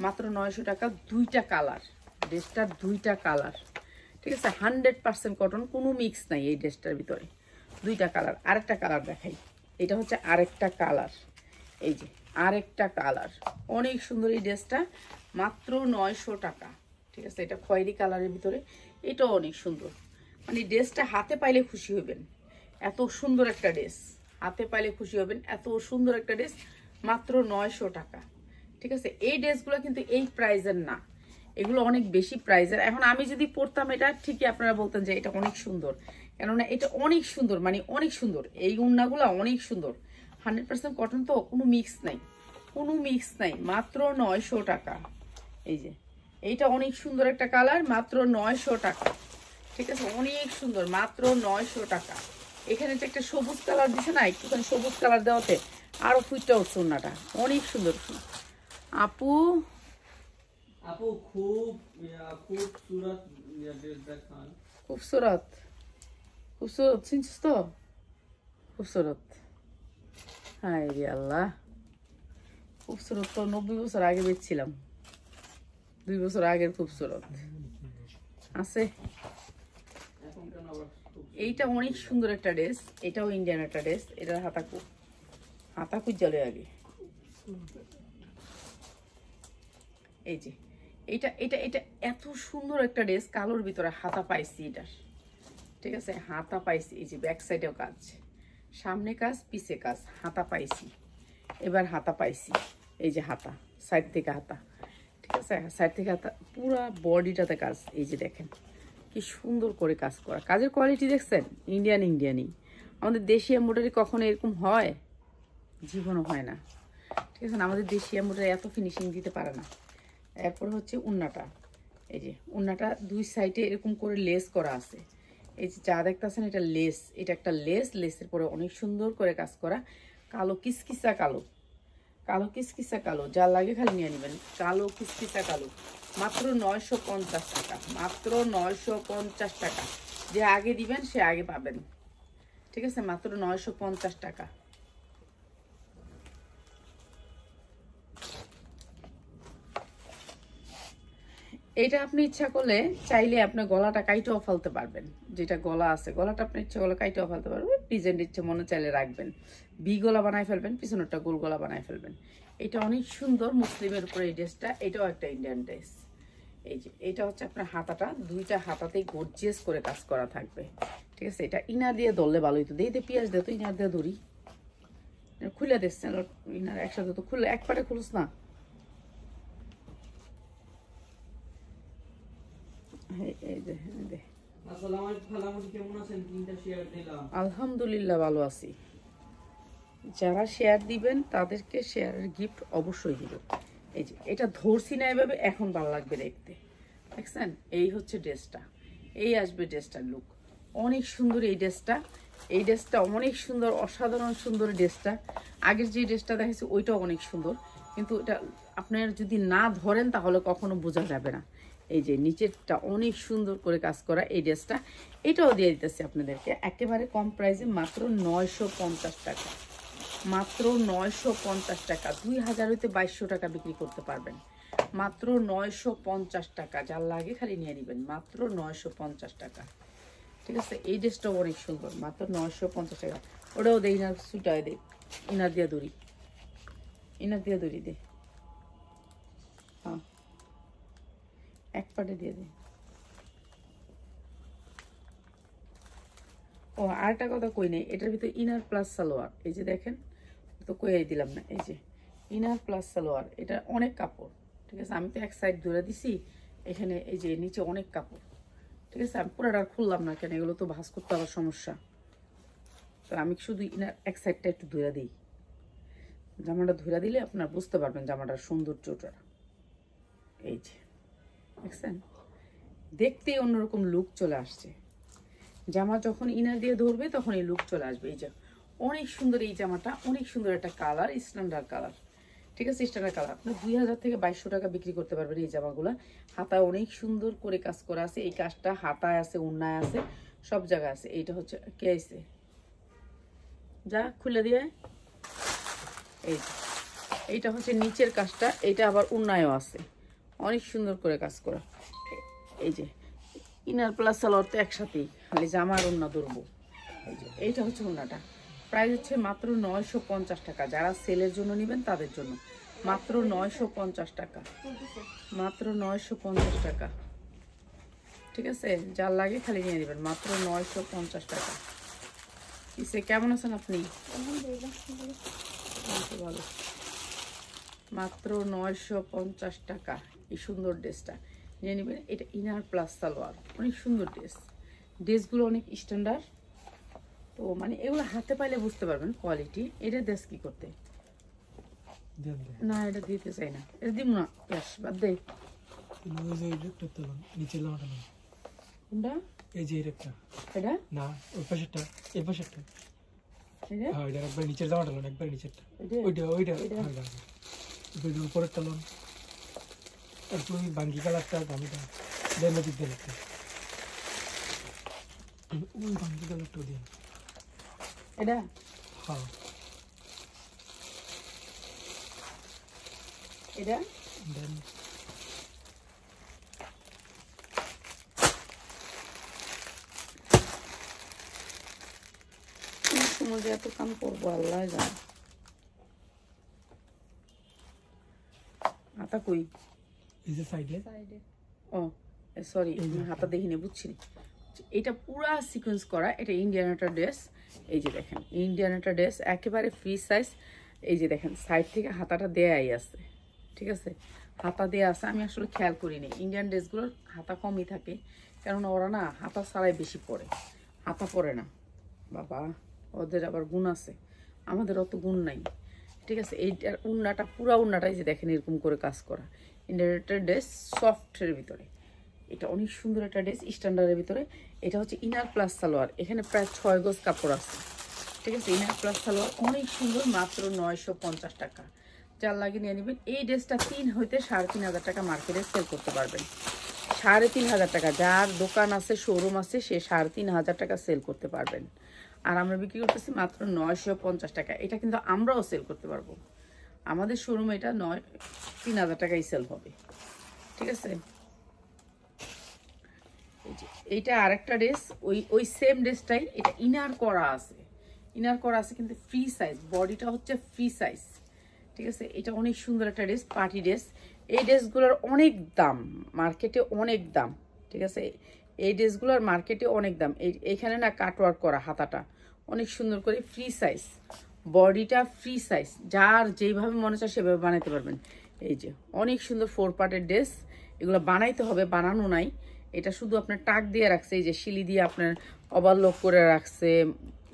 মাত্র 900 টাকা। দুইটা কালার, ড্রেসটার দুইটা কালার, ঠিক আছে, 100% কটন, কোনো মিক্স নাই এই ড্রেসটার ভিতরে, দুইটা কালার। আরেকটা কালার দেখাই, এটা হচ্ছে আরেকটা কালার, এই যে আরেকটা কালার, অনেক সুন্দর এই ড্রেসটা, মাত্র 900 টাকা, ঠিক আছে। এটা খয়েরি কালারের ভিতরে, এটাও অনেক সুন্দর, মানে ড্রেসটা হাতে পাইলে খুশি হবেন, এত সুন্দর একটা ড্রেস, হাতে পাইলে খুশি হবেন, এত সুন্দর একটা ড্রেস, মাত্র 900 টাকা, ঠিক আছে। এই ড্রেসগুলো কিন্তু এই প্রাইজের না, এগুলো অনেক বেশি প্রাইজের। এখন আমি যদি পরতাম এটা ঠিকই আপনারা বলতেন যে এটা অনেক সুন্দর, কেননা এটা অনেক সুন্দর, মানে অনেক সুন্দর, এই ওড়নাগুলো অনেক সুন্দর, 100% কটন, তো কোনো মিক্স নাই, কোনো মিক্স নাই, মাত্র 900 টাকা। এই যে এইটা অনেক সুন্দর একটা কালার, মাত্র 900 টাকা, ঠিক আছে, অনেক সুন্দর, মাত্র 900 টাকা। এখানে যে একটা সবুজ কালার দিছে না, একটুখানি সবুজ কালার দেওয়াতে আরো ফুটটা উঠছে ওড়নাটা, অনেক সুন্দর। আপু আপু খুবসুরত ড্রেস দেখান, খুবসুরত, খুবসুরত চিনছিস তো, খুবসুরত, হায় রে আল্লাহ, খুবসুরত তো 90 বছর আগে বেচছিলাম, 2 বছর আগের খুবসুরত আছে। এখন কেন আবার এইটা অনেক সুন্দর একটা ড্রেস, এটাও ইন্ডিয়ান একটা ড্রেস, এটার হাতা কুজ্জালে আগে, এই যে এটা এটা এটা এত সুন্দর একটা ড্রেস, কালোর ভিতরে হাতা পাইছি এটার, ঠিক আছে, হাতা পাইছি, এই যে ব্যাক সাইডেও কাজ, সামনে কাজ পিছে কাজ, হাতা পাইছি, এবার হাতা পাইছি, এই যে হাতা সাইড থেকে হাতা, ঠিক আছে, সাইড থেকে হাতা, পুরা বডিটাতে কাজ, এই যে দেখেন কি সুন্দর করে কাজ করা, কাজের কোয়ালিটি দেখছেন, ইন্ডিয়ানই। আমাদের দেশি এমব্রয়ডারি কখনো এরকম হয়, জীবনও হয় না, ঠিক আছে, আমাদের দেশি এমব্রয়ডারি এত ফিনিশিং দিতে পারে না। এরপর হচ্ছে উন্নাটা, এই যে উন্নাটা দুই সাইডে এরকম করে লেস করা আছে, এই যে যা দেখতেছেন এটা লেস, এটা একটা লেস, লেসের পরে অনেক সুন্দর করে কাজ করা, কালো কিসকিসা কালো, কালো কিসকিসা কালো, যা লাগে খালি নিয়ে নেবেন, কালো কিসকিসা কালো, মাত্র 950 টাকা, মাত্র 950 টাকা, যে আগে দিবেন সে আগে পাবেন, ঠিক আছে, মাত্র 950 টাকা। এটা আপনি ইচ্ছা করলে চাইলে আপনি গলাটা কাইটেও ফেলতে পারবেন, যেটা গলা আছে গলাটা আপনি ইচ্ছা করলে কাইটেও ফেলতে পারবেন, ডিজাইন ইচ্ছে মনে চাইলে রাখবেন, বি গলা বানায় ফেলবেন, পিছনেরটা গোল গলা বানায় ফেলবেন। এটা অনেক সুন্দর মুসলিমের উপরে এই ড্রেসটা, এটাও একটা ইন্ডিয়ান ড্রেস। এই যে এটা হচ্ছে আপনার হাতাটা, দুইটা হাতাতেই গর্জিয়াস করে কাজ করা থাকবে, ঠিক আছে। এটা ইনার দিয়ে ধরলে ভালো হইতো, দিয়ে পেঁয়াজ দিয়ে তো ইনার দিয়ে ধরি, খুলে দিচ্ছে ইনার একসাথে তো খুলে এক পাটে খুলস না। আলহামদুলিল্লাহ ভালো আছি। যারা শেয়ার দিবেন তাদেরকে শেয়ারের গিফট অবশ্যই দিব। এই যে এটা ধরছি না এভাবে, এখন ভালো লাগবে দেখতে, দেখছেন? এই হচ্ছে ড্রেসটা, এই আসবে ড্রেসটার লুক, অনেক সুন্দর এই ড্রেসটা। এই ড্রেসটা অনেক সুন্দর, অসাধারণ সুন্দর ড্রেসটা। আগের যে ড্রেসটা দেখেছি ওইটাও অনেক সুন্দর, কিন্তু এটা আপনার যদি না ধরেন তাহলে কখনো বোঝা যাবে না। এই যে নিচেরটা অনেক সুন্দর করে কাজ করা এই ড্রেসটা, এটাও দিয়ে দিতেছি আপনাদেরকে একেবারে কম প্রাইসে, মাত্র 950 টাকা, মাত্র 950 টাকা। 2000 হইতে 2200 টাকা বিক্রি করতে পারবেন, মাত্র 950 টাকা। যার লাগে খালি নিয়ে নেবেন, মাত্র 950 টাকা, ঠিক আছে। এই ড্রেসটাও অনেক সুন্দর, মাত্র 950 টাকা। ওটাও দে, ইনার সুটায় দে, ইনার দিয়া দড়ি, ইনার দিয়া দড়ি দে, হ্যাঁ এক পাটে দিয়ে দে। ও আরেকটা কথা কই নাই, এটার ভিতরে ইনার প্লাস সালোয়ার, এই যে দেখেন তো কই দিলাম না, এই যে ইনার প্লাস সালোয়ার, এটা অনেক কাপড়, ঠিক আছে। আমি তো এক সাইড ধরে দিছি, এখানে এই যে নিচে অনেক কাপড়, ঠিক আছে। আমি পুরোটা খুললাম না কেন, এগুলো তো ভাঁজ করতে আবার সমস্যা, তো আমি শুধু ইনার এক সাইডটা একটু ধরে দিই। জামাটা ধরে দিলে আপনার বুঝতে পারবেন জামাটার সৌন্দর্যটা। এই যে দেখছেন, দেখতেই অন্যরকম লুক চলে আসছে। জামা যখন ইনার দিয়ে ধরবে তখন এই লুক চলে আসবে। এই যে অনেক সুন্দর এই জামাটা, অনেক সুন্দর একটা কালার, স্ট্যান্ডার্ড কালার, ঠিক আছে, স্ট্যান্ডার্ড কালার। আপনি 2000 থেকে 2200 টাকা বিক্রি করতে পারবেন এই জামাগুলো। হাতায় অনেক সুন্দর করে কাজ করা আছে, এই কাজটা হাতায় আছে, উন্নায় আছে, সব জায়গায় আছে। এইটা হচ্ছে কে আইছে, যা খুলে দিয়ে, এই এইটা হচ্ছে নিচের কাজটা, এইটা আবার উন্নায়ও আছে, অনেক সুন্দর করে কাজ করা। এই যে ইনার প্লাস সালোয়ার তো একসাথেই, খালি জামার ওন্না ধরবো। এই যে এইটা হচ্ছে ওন্নাটা, প্রাইস হচ্ছে মাত্র 950 টাকা। যারা সেলের জন্য নেবেন তাদের জন্য মাত্র 950 টাকা, মাত্র 950 টাকা, ঠিক আছে। যার লাগে খালি নিয়ে নেবেন, মাত্র 950 টাকা। কিসে কেমন আছেন আপনি? ভালো। মাত্র 950 টাকা এই সুন্দর ড্রেসটা নিয়ে নেবেন। এটা ইনার প্লাস সালোয়ার, অনেক সুন্দর ড্রেস, ড্রেসগুলো অনেক স্ট্যান্ডার্ড, তো মানে এগুলো হাতে পাইলে বুঝতে পারবেন কোয়ালিটি। এটা ড্রেস কি করতে না, এটা দিতে চাই না, এটা দিব না, ব্যাস বাদ দে। কোনটা? এই যে এটা এটা না, ওই পাশেরটা, এই পাশেরটা, হ্যাঁ এটা একবার নিচের জামাটা লোন, একবার নিচেরটা, ওইটা ওইটা ওইটা উপরেরটা লোন, আর তুমি বাঙ্গি কালারটা দামিটা দেন দিক দেন একটা, ওই বাঙ্গি কালারটা দিন, এটা হ্যাঁ এটা দেন। সময় এত কাম করবো আল্লাহ জানে। হাতা কই? এই যে সাইডে, ও সরি, হাতা দেখিনি, বুঝছি। এটা পুরা সিকোয়েন্স করা, এটা ইন্ডিয়ান একটা ড্রেস। এই যে দেখেন ইন্ডিয়ান একটা ড্রেস, একেবারে ফ্রি সাইজ। এই যে দেখেন সাইড থেকে হাতাটা দেয়াই আছে, ঠিক আছে, হাতা দেয়া আছে। আমি আসলে খেয়াল করিনি, ইন্ডিয়ান ড্রেসগুলোর হাতা কমই থাকে, কারণ ওরা না হাতা ছাড়াই বেশি পরে, হাতা পরে না। বাবা ওদের আবার গুণ আছে, আমাদের অত গুণ নাই, ঠিক আছে। এইটার উন্নাটা, পুরা উন্নাটাই যে দেখেন এরকম করে কাজ করা। ইন্ডিয়ান একটা ড্রেস, সফটের ভিতরে, এটা অনেক সুন্দর একটা ড্রেস, স্ট্যান্ডার্ডের ভিতরে। এটা হচ্ছে ইনার প্লাস সালোয়ার, এখানে প্রায় 6 গজ কাপড় আছে, ঠিক আছে। ইনার প্লাস সালোয়ার অনেক সুন্দর, মাত্র 950 টাকা। যার লাগে নিয়ে নেবেন। এই ড্রেসটা 3 হইতে 3500 টাকা মার্কেটে সেল করতে পারবেন, 3500 টাকা। যার দোকান আছে, শোরুম আছে, সে 3500 টাকা সেল করতে পারবেন। আর আমরা বিক্রি করতেছি মাত্র 950 টাকা। এটা কিন্তু আমরাও সেল করতে পারবো, আমাদের শোরুমে এটা 3000 টাকাই সেল হবে, ঠিক আছে। এইটা আরেকটা ড্রেস, ওই সেম ড্রেসটাই, এটা ইনার করা আছে, কিন্তু ফ্রি সাইজ, বডিটা হচ্ছে ফ্রি সাইজ, ঠিক আছে। এটা অনেক সুন্দর একটা ড্রেস, পার্টি ড্রেস। এই ড্রেসগুলোর অনেক দাম, মার্কেটে অনেক দাম, ঠিক আছে। এই ড্রেসগুলোর মার্কেটে অনেক দাম। এইখানে না কাটওয়ার্ক করা, হাতাটা অনেক সুন্দর করে, ফ্রি সাইজ, বডিটা ফ্রি সাইজ, যার যেইভাবে মনে চায় সেভাবে বানাইতে পারবেন। এই যে অনেক সুন্দর 4 পার্টের ড্রেস, এগুলো বানাইতে হবে, বানানো নাই। এটা শুধু আপনার টাক দিয়ে রাখছে, এই যে শিলি দিয়ে আপনার ওভারলক করে রাখছে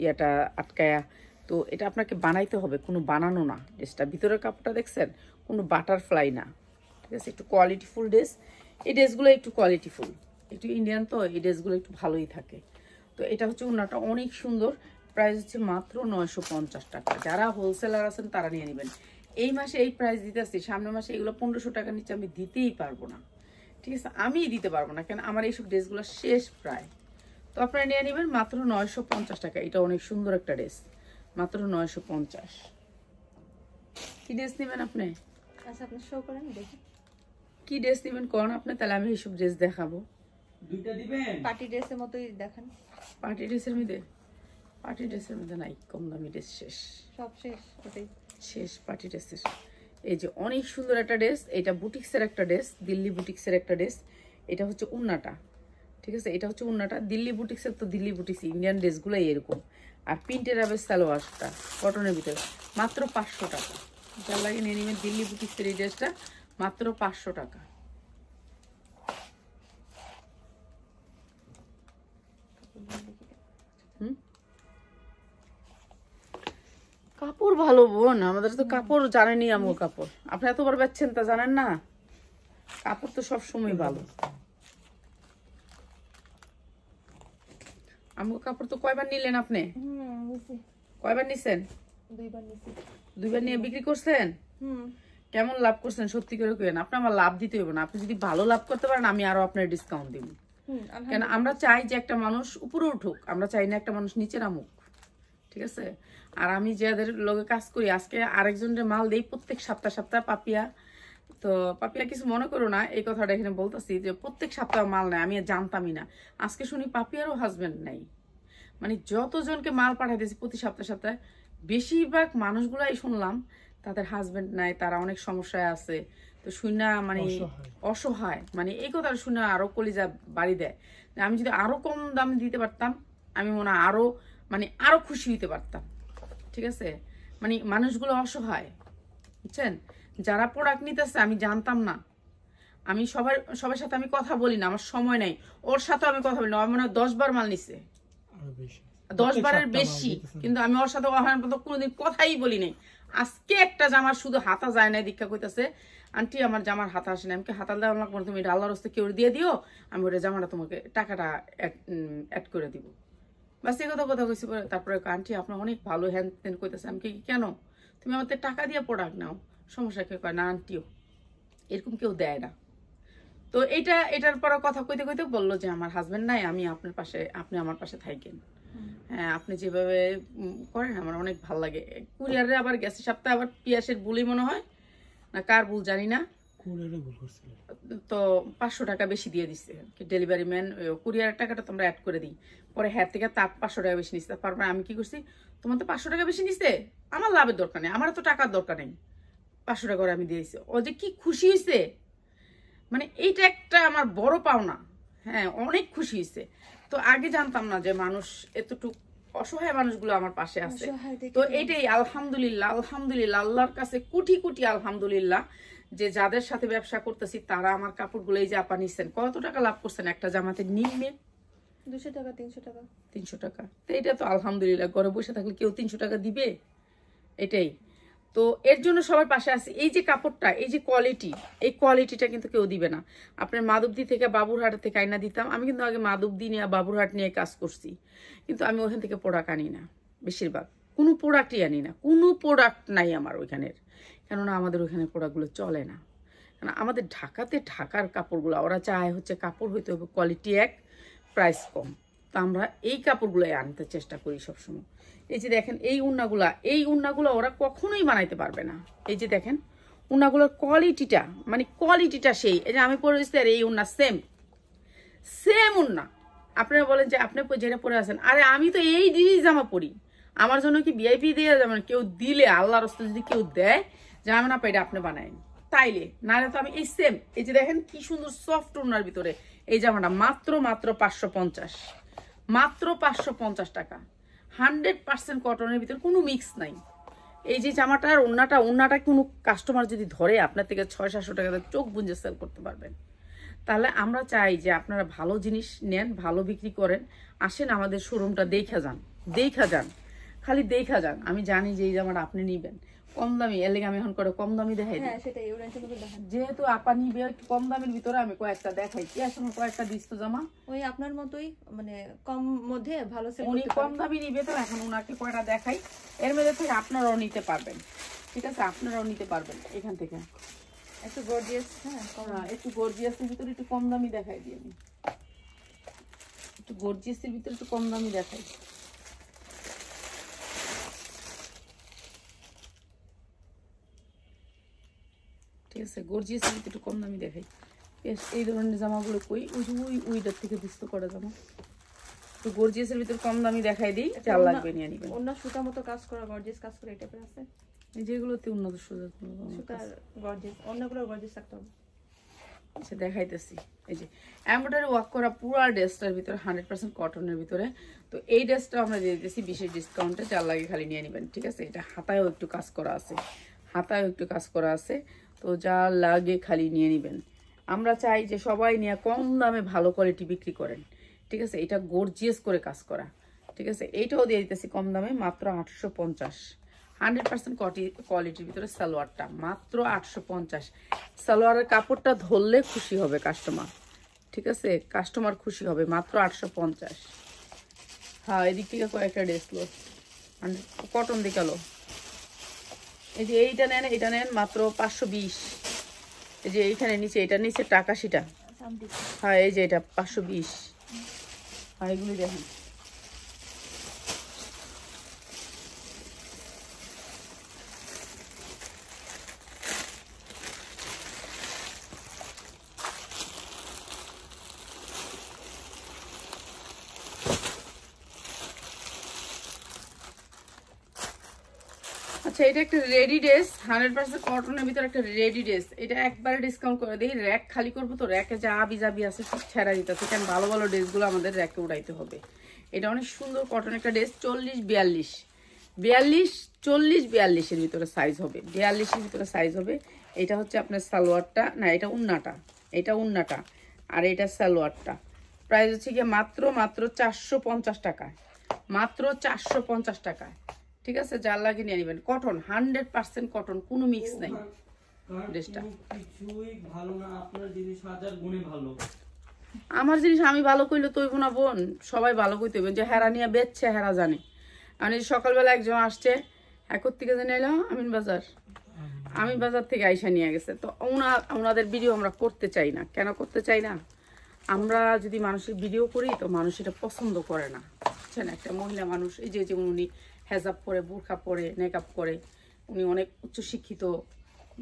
ইয়াটা আটকায়া। তো এটা আপনাকে বানাইতে হবে, কোনো বানানো না ড্রেসটা। ভিতরের কাপড়টা দেখছেন, কোনো বাটারফ্লাই না, ঠিক আছে। একটু কোয়ালিটিফুল ড্রেস, এই ড্রেসগুলো একটু কোয়ালিটিফুল, একটু ইন্ডিয়ান তো, এই ড্রেসগুলো একটু ভালোই থাকে। তো এটা হচ্ছে ওনাটা অনেক সুন্দর, প্রাইস হচ্ছে মাত্র 950 টাকা। যারা হোলসেলার আছেন তারা নিয়ে নেবেন। এই মাসে এই প্রাইস দিতেছি, সামনের মাসে এগুলো 1500 টাকার নিচে আমি দিতেই পারবো না, ঠিক আছে। আমিই দিতে পারবো না, কেন আমার এইসব ড্রেসগুলো শেষ প্রায়। তো আপনারা নিয়ে নেবেন মাত্র 950 টাকা। এটা অনেক সুন্দর একটা ড্রেস, মাত্র 950। কি ড্রেস নেবেন আপনি? আচ্ছা আপনি শো করেন দেখি কি ড্রেস নেবেন কোন আপনি, তাহলে আমি এইসব ড্রেস দেখাবো। দুইটা দিবেন? পার্টি ড্রেসের মতোই দেখান। পার্টি ড্রেসের মধ্যে নাই, কম দামি ড্রেস শেষ, সব শেষ, ওটাই শেষ পার্টি ড্রেসের। এই যে অনেক সুন্দর একটা ড্রেস, এটা বুটিক্সের একটা ড্রেস, দিল্লি বুটিক্সের একটা ড্রেস। এটা হচ্ছে উন্নাটা, ঠিক আছে। এটা হচ্ছে উন্নাটা, দিল্লি বুটিক্সের তো দিল্লি বুটিক্স, ইন্ডিয়ান ড্রেসগুলোই এরকম। আর প্রিন্টের আবার সালোয়ারটা কটনের ভিতরে, মাত্র 500 টাকা। যার লাগে নিয়ে নেবেন দিল্লি বুটিক্সের এই ড্রেসটা, মাত্র 500 টাকা। কাপড় ভালো বোন, আমাদের তো কাপড় জানেনি, আমগো কাপড় আপনি এতবার বেচছেন তা জানেন না, কাপড় তো সবসময় ভালো। আমগো কাপড় তো কয়বার নিলেন আপনি? কয়বার নিছেন? 2বার নিছি। 2বার নিয়ে বিক্রি করছেন? কেমন লাভ করছেন সত্যি করে কইেন। আপনি আমার লাভ দিতে হবে না, আপনি যদি ভালো লাভ করতে পারেন আমি আরো আপনার ডিসকাউন্ট দিব। কেন আমরা চাই যে একটা মানুষ উপরে উঠুক, আমরা চাই না একটা মানুষ নিচে নামুক, ঠিক আছে। আর আমি যাদের লগে কাজ করি, আজকে আরেকজনের মাল দেই প্রত্যেক সপ্তাহ পাপিয়া। তো পাপিয়া কিছু মনে করো না, এই কথাটা এখানে বলতেছি যে প্রত্যেক সপ্তাহ মাল নেয়, আমি জানতামই না। আজকে শুনি পাপিয়ারও হাজবেন্ড নাই, মানে যতজনকে মাল পাঠাইতেছি প্রতি সপ্তাহে বেশিরভাগ মানুষগুলাই শুনলাম তাদের হাজবেন্ড নাই, তারা অনেক সমস্যায় আছে। তো শুনে মানে অসহায়, মানে এই কথা শুনে আরো কলিজা বাড়ি দেয়। আমি যদি আরো কম দামে দিতে পারতাম, আমি মনে হয় আরো খুশি হইতে পারতাম, ঠিক আছে। মানে মানুষগুলো অসহায়, বুঝছেন। যারা প্রোডাক্ট নিতেছে আমি জানতাম না, আমি সবার সাথে আমি কথা বলি না, আমার সময় নাই। ওর সাথে আমি কথা বলি না, আমার মনে হয় 10 বার মাল নিছে, 10 বারের বেশি, কিন্তু আমি ওর সাথে কোনোদিন কথাই বলি নাই। আজকে একটা জামার শুধু হাতা যায় না, দীক্ষা কইতাছে আন্টি আমার জামার হাতা আসে না। আমি হাতা দেওয়া লাগবে, তুমি এটা আল্লাহর রাস্তায় কেউ দিয়ে দিও, আমি ওটা জামাটা তোমাকে টাকাটা অ্যাড করে দিব। বাস এই কথা কইছি। তারপরে আন্টি আপনার অনেক ভালো হ্যান ত্যান কইতেছে। আমি কি কেন, তুমি আমাদের টাকা দিয়ে প্রোডাক্ট নাও, সমস্যা কেউ কয় না আন্টিও, এরকম কেউ দেয় না। তো এটার পর কথা কইতে কইতে বললো যে আমার হাজবেন্ড নাই, আমি আপনার পাশে, আপনি আমার পাশে থাকেন। হ্যাঁ আপনি যেভাবে করেন আমার অনেক ভালো লাগে। কুরিয়ারে আবার গেছে সপ্তাহে, আবার পিয়াসের ভুলই মনে হয় না, কার ভুল জানি না, তো 500 টাকা বেশি দিয়ে দিচ্ছে ডেলিভারি ম্যান। কুরিয়ারের টাকাটা তোমরা অ্যাড করে দিই, পরে হ্যাঁ থেকে তার 500 টাকা বেশি নিচ্ছে। তারপরে আমি কি করছি, তোমার তো 500 টাকা বেশি নিচ্ছে, আমার লাভের দরকার নেই, আমার তো টাকার দরকার নেই, 500 টাকা করে আমি দিয়েছি। ও যে কি খুশি হয়েছে, মানে এইটা একটা আমার বড় পাওনা। হ্যাঁ অনেক খুশি হয়েছে। তো আগে জানতাম না যে মানুষ এতটুকু অসহায় মানুষগুলো আমার পাশে আছে। তো এটাই আলহামদুলিল্লাহ, আল্লাহর কাছে কোটি কোটি আলহামদুলিল্লাহ, যে যাদের সাথে ব্যবসা করতেছি তারা আমার কাপড়গুলো এই যে আপা নিচ্ছেন। কত টাকা লাভ করছেন একটা জামাতে? নিম্নে 200 টাকা 300 টাকা 300 টাকা। তো এটা তো আলহামদুলিল্লাহ, ঘরে বসে থাকলে কেউ 300 টাকা দিবে? এটাই তো, এর জন্য সবার পাশে আছে। এই যে কাপড়টা, এই যে কোয়ালিটি, এই কোয়ালিটিটা কিন্তু কেউ দিবে না। আপনার মাধবদী থেকে বাবুরহাট থেকে আইনা দিতাম, আমি কিন্তু আগে মাধবদী নিয়ে বাবুরহাট নিয়ে কাজ করছি, কিন্তু আমি ওখান থেকে প্রোডাক্ট আনি না, বেশিরভাগ কোনো প্রোডাক্টই আনি না, কোনো প্রোডাক্ট নাই আমার ওইখানের। কেননা আমাদের ওইখানে প্রোডাক্টগুলো চলে না, কারণ আমাদের ঢাকার কাপড়গুলো ওরা চায় হচ্ছে কাপড় হইতে হবে কোয়ালিটি এক, প্রাইস কম। তো আমরা এই কাপড়গুলোই আনতে চেষ্টা করি সবসময়। এই যে দেখেন এই উন্নাগুলো ওরা কখনোই বানাইতে পারবে না। এই যে দেখেন উন্নাগুলোর কোয়ালিটিটা, মানে কোয়ালিটিটা সেই, এই যে আমি পরেছি আর এই উন্না সেম ওন্না। আপনারা বলেন যে আপনি যেটা পরে আছেন, আরে আমি তো এই জিনিস জামা পরি, আমার জন্য কি ভিআইপি দিয়ে যাবেন? কেউ দিলে, আল্লাহর রাস্তায় যদি কেউ দেয় জামা না পাইলে আপনি বানায় তাইলে, নাহলে তো আমি এই সেম। এই যে দেখেন কি সুন্দর সফট ওন্নার ভিতরে এই জামাটা, মাত্র 550, মাত্র 550 টাকা। 100% কটনের ভিতরে কোনো মিক্স নাই। এই যে জামাটার ওন্নাটা কোনো কাস্টমার যদি ধরে আপনার থেকে 600-700 টাকা চোখ বুঝে সেল করতে পারবেন। তাহলে আমরা চাই যে আপনারা ভালো জিনিস নেন, ভালো বিক্রি করেন, আসেন আমাদের শোরুমটা দেখা যান, খালি দেখা যান। আমি জানি যে এই জামাটা আপনি নিবেন কম দামি, এর লেগে আমি এখন করে কম দামি দেখাই দিই। যেহেতু আপা নিবে কম দামের ভিতরে আমি কয়েকটা দেখাই। কি আসলে কয়েকটা দিস্ত জামা ওই আপনার মতোই, মানে কম মধ্যে ভালো সেল উনি কম দামি নিবে, তো এখন ওনাকে কয়টা দেখাই, এর মধ্যে থেকে আপনারাও নিতে পারবেন। ঠিক আছে, আপনারাও নিতে পারবেন এখান থেকে। একটু গর্জিয়াস, একটু গর্জিয়াসের ভিতরে একটু কম দামি দেখাই দিই আমি, একটু গর্জিয়াসের ভিতরে একটু কম দামি দেখাই। ঠিক আছে, গর্জিয়াসের ভিতরে একটু কম দামি দেখাই। এই ধরনের জামাগুলো কই ওইটার থেকে বিস্ত করা জামা, তো গর্জিয়াসের ভিতরে কম দামি দেখাই দিই, চাল লাগবে নিয়ে নিবেন। অন্য সুতা মতো কাজ করা গর্জিয়াস কাজ করে এই টাইপের আছে, যেগুলোতে উন্নত সুতার গর্জিয়াস, অন্যগুলো গর্জিয়াস থাকতে হবে। আচ্ছা দেখাইতেছি। এই যে এমব্রয়ডারি ওয়ার্ক করা পুরো ড্রেসটার ভিতরে 100% কটনের ভিতরে। তো এই ড্রেসটা আমরা দিয়ে দিতেছি বিশেষ ডিসকাউন্টে, যার লাগে খালি নিয়ে নেবেন। ঠিক আছে, এটা হাতায়ও একটু কাজ করা আছে, তো যা লাগে খালি নিয়ে নেবেন। আমরা চাই যে সবাই নিয়ে কম দামে ভালো কোয়ালিটি বিক্রি করেন। ঠিক আছে, এটা গর্জিয়াস করে কাজ করা। ঠিক আছে, এইটাও দিয়ে দিতেছি কম দামে, মাত্র 850। 100% কোয়ালিটির ভিতরে সালোয়ারটা মাত্র 850। সালোয়ারের কাপড়টা ধরলে খুশি হবে কাস্টমার। ঠিক আছে, কাস্টমার খুশি হবে, মাত্র 850। হ্যাঁ, এদিক থেকে কয়েকটা ড্রেস লো কটন দেখালো। এই যে এইটা নেন মাত্র 520। এই যে এইখানে নিচে, এটা নিচে টাকা সেটা, হ্যাঁ এই যে এটা 520। হ্যাঁ, এগুলি দেখেন। আচ্ছা, এটা একটা রেডি ড্রেস, 100% কটনের ভিতরে একটা রেডি ড্রেস। এটা একবারে ডিসকাউন্ট করে দিই, র্যাক খালি করবো তো র্যাকে যা আবি আছে সব ছেড়া দিতেছে, কারণ ভালো ভালো ড্রেসগুলো আমাদের র্যাকে উড়াইতে হবে। এটা অনেক সুন্দর কটন একটা ড্রেস, 40-42 এর ভিতরে সাইজ হবে, 42-এর ভিতরে সাইজ হবে। এটা হচ্ছে আপনার সালোয়ারটা, না এটা উন্নাটা, আর এটা সালোয়ারটা। প্রাইস হচ্ছে গিয়ে মাত্র 450 টাকা, মাত্র 450 টাকা। ঠিক আছে, যার লাগে নিয়ে নেবেন। কটন, 100% কটন, কোনো মিক্স নাই ড্রেসটা। আমার জিনিস আমি ভালো কইলে তৈব না বোন, সবাই ভালো কইতে হইবেন। যে হেরা নিয়ে বেচছে হেরা জানে। মানে সকালবেলা একজন আসছে একর থেকে জানি এলো আমিন বাজার থেকে আইসা নিয়ে গেছে। তো ওনাদের ভিডিও আমরা করতে চাই না। কেন করতে চাই না? আমরা যদি মানুষের ভিডিও করি তো মানুষ এটা পছন্দ করে না, বুঝছেন? একটা মহিলা মানুষ, এই যে যেমন উনি হেজাব পরে, বোরখা পরে, মেকআপ করে, উনি অনেক উচ্চশিক্ষিত,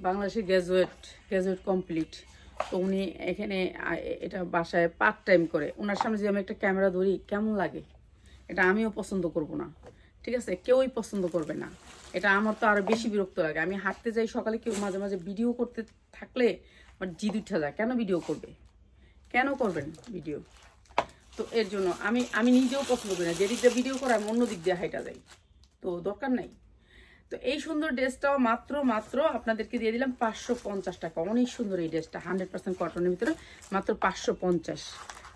বাংলাদেশের গ্র্যাজুয়েট কমপ্লিট। তো উনি এখানে এটা বাসায় পার্ট টাইম করে। ওনার সামনে যদি আমি একটা ক্যামেরা ধরি কেমন লাগে, এটা আমিও পছন্দ করব না। ঠিক আছে, কেউই পছন্দ করবে না। এটা আমার তো আরো বেশি বিরক্ত লাগে। আমি হাঁটতে যাই সকালে, কেউ মাঝে মাঝে ভিডিও করতে থাকলে আমার জিদ উঠা যায়, কেন ভিডিও করবে, কেন করবেন ভিডিও? তো এর জন্য আমি নিজেও পছন্দ করি না। যেদিক দিয়ে ভিডিও করে আমি অন্য দিক দিয়ে হাইটা যাই, তো দরকার নাই। তো এই সুন্দর ড্রেসটাও মাত্র আপনাদেরকে দিয়ে দিলাম 550 টাকা। অনেক সুন্দর এই ড্রেসটা, 100% কটনের ভিতরে, মাত্র 550।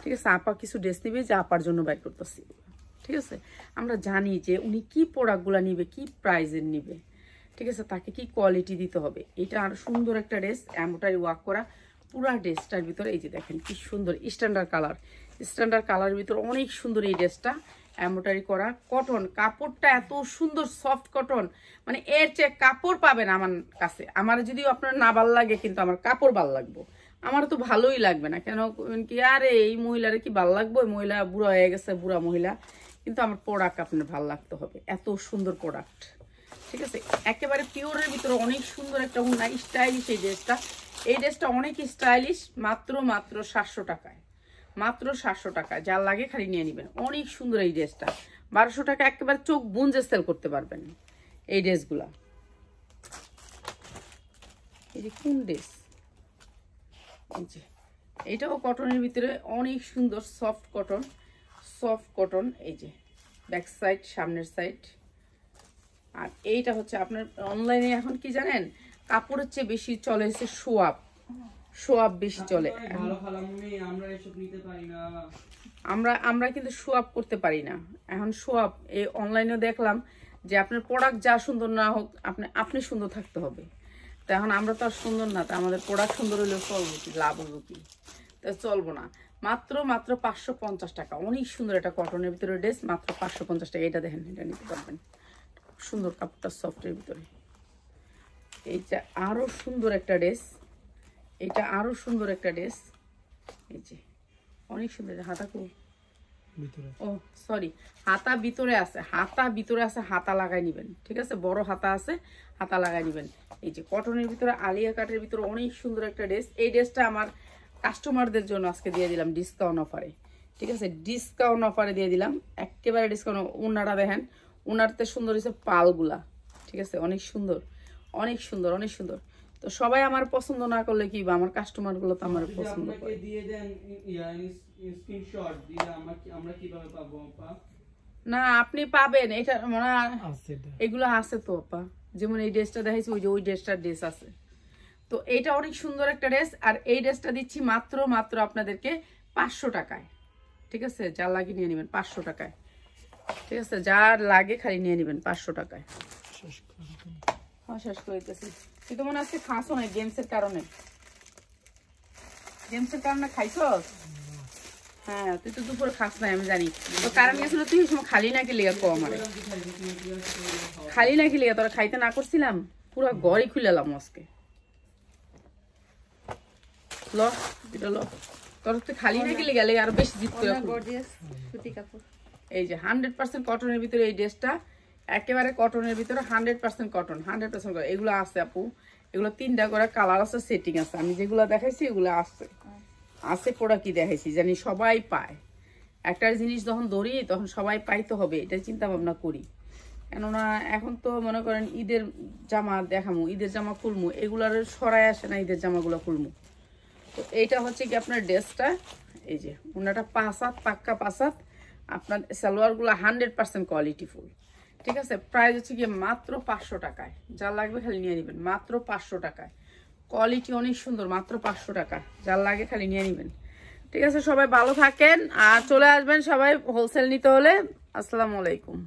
ঠিক আছে, আপা কিছু ড্রেস নিবে, যে আপার জন্য বাইর করতেছি। ঠিক আছে, আমরা জানি যে উনি কি প্রোডাক্টগুলো নিবে, কি প্রাইজের নিবে। ঠিক আছে, তাকে কি কোয়ালিটি দিতে হবে। এটা আর সুন্দর একটা ড্রেস, এমব্রয়ডারি ওয়ার্ক করা পুরা ড্রেসটার ভিতরে। এই যে দেখেন কি সুন্দর স্ট্যান্ডার্ড কালারের ভিতরে অনেক সুন্দর এই ড্রেসটা, এমব্রয়ডারি করা, কটন, কাপড়টা এত সুন্দর সফট কটন, মানে এর চেয়ে কাপড় পাবেন আমার কাছে। আমার যদিও আপনার না ভাল লাগে, কিন্তু আমার কাপড় ভাল লাগবো। আমার তো ভালোই লাগবে না, কেন কি আরে এই মহিলারে কি ভাল লাগবো, মহিলা বুড়া হয়ে গেছে, বুড়া মহিলা, কিন্তু আমার প্রোডাক্ট আপনার ভাল লাগতে হবে। এত সুন্দর প্রোডাক্ট। ঠিক আছে, একেবারে পিওরের ভিতরে অনেক সুন্দর একটা স্টাইলিশ এই ড্রেসটা। এই ড্রেসটা অনেক স্টাইলিশ, মাত্র 700 টাকায়, মাত্র 700 টাকা, যার লাগে খালি নিয়ে নেবেন। অনেক সুন্দর এই ড্রেসটা, 1200 টাকা একেবারে চোখ বুঞ্জে সেল করতে পারবেন এই ড্রেসগুলা। এই যে কোন ড্রেস, এই যে এটাও কটনের ভিতরে অনেক সুন্দর সফট কটন, এই যে ব্যাক সাইড সামনের সাইড। আর এইটা হচ্ছে আপনার অনলাইনে এখন কি জানেন, কাপড়ের চেয়ে বেশি চলে হচ্ছে শোয়াপ বেশি চলে। ভালো খালামুনি আমরা এসব নিতে পারি না, আমরা কিন্তু শোয়াপ করতে পারি না এখন। শোয়াপ এই অনলাইনে দেখলাম যে আপনার প্রোডাক্ট যা সুন্দর না হোক আপনি সুন্দর থাকতে হবে। তো এখন আমরা তো আর সুন্দর না, তা আমাদের প্রোডাক্ট সুন্দর হলেও চলবো কি, লাভ হবো কি, তা চলবো না। মাত্র 550 টাকা, অনেক সুন্দর একটা কটনের ভিতরে ড্রেস, মাত্র 550 টাকা। এটা দেখেন, এটা নিতে পারবেন, সুন্দর কাপড়টা সফটের ভিতরে। এইটা আরো সুন্দর একটা ড্রেস, এটা আরো সুন্দর একটা ড্রেস, এই যে অনেক সুন্দর। হাতা কো ও সরি, হাতা ভিতরে আছে, হাতা লাগাই নিবেন, ঠিক আছে, বড় হাতা আছে, হাতা লাগাই নিবেন। এই যে কটনের ভিতরে আলিয়া কাটের ভিতরে অনেক সুন্দর একটা ড্রেস। এই ড্রেসটা আমার কাস্টমারদের জন্য আজকে দিয়ে দিলাম ডিসকাউন্ট অফারে, ঠিক আছে, ডিসকাউন্ট অফারে দিয়ে দিলাম, একেবারে ডিসকাউন্ট। উনারা দেখেন, উনারতে সুন্দর হয়েছে পালগুলা, ঠিক আছে, অনেক সুন্দর। তো সবাই আমার পছন্দ না করলে কি বা, আমার কাস্টমার গুলো তো আমার পছন্দ করে। দিয়ে দেন স্ক্রিনশট দিলে আমরা কিভাবে পাবো আপা? না আপনি পাবেন, এটা মানে এগুলো আছে তো আপা, যেমন এই ড্রেসটা দেখাইছি, ওই ড্রেসটার ড্রেস আছে। তো এইটা অনেক সুন্দর একটা ড্রেস, আর এই ড্রেসটা দিচ্ছি মাত্র আপনাদেরকে 500 টাকায়, ঠিক আছে, যা লাগে নিয়ে নেবেন 500 টাকায়, ঠিক আছে, যার লাগে খালি নিয়ে নেবেন 500 টাকায়। হ্যাঁ শেষ করে দিতেছি। তুই তো মনে আজকে খাসো না গেমসের কারণে খাইছো? হ্যাঁ তুই তো দুপুরে খাস নাই আমি জানি, তো কারণ গেছিল তুই সময় খালি নাকি লিগা কো আমার খালি নাকি লিগা তোরা খাইতে না করছিলাম, পুরো ঘরই খুলেলাম আজকে। ল এটা ল, তোর তুই খালি নাকি লিগা লেগে আরো বেশি জিত করে। এই যে 100% কটনের ভিতরে এই ড্রেসটা, একেবারে কটনের ভিতরে 100% কটন, 100% কটন। এগুলো আছে আপু, এগুলো 3টা করে কালার আছে, সেটিং আছে। আমি যেগুলো দেখাইছি এগুলো আছে প্রোডাক্ট কি দেখাইছি, জানি সবাই পায়। একটা জিনিস যখন ধরি তখন সবাই পাইতে হবে, এটা চিন্তা ভাবনা করি। কেননা এখন তো মনে করেন ঈদের জামা দেখামু, ঈদের জামা খুলমু, এগুলার সরাই আসে না ঈদের জামাগুলো খুলমু। তো এইটা হচ্ছে কি আপনার ড্রেসটা, এই যে ওনাটা 5 হাত পাক্কা 5 হাত, আপনার সালোয়ারগুলো 100% কোয়ালিটি ফুল, ঠিক আছে। প্রাইস হচ্ছে গিয়ে মাত্র 500 টাকায়, যা লাগবে খালি নিয়ে নেবেন মাত্র 500 টাকায়। কোয়ালিটি অনেক সুন্দর, মাত্র 500 টাকা, যার লাগে খালি নিয়ে নেবেন, ঠিক আছে। সবাই ভালো থাকেন আর চলে আসবেন সবাই হোলসেল নিতে হলে। আসসালামু আলাইকুম।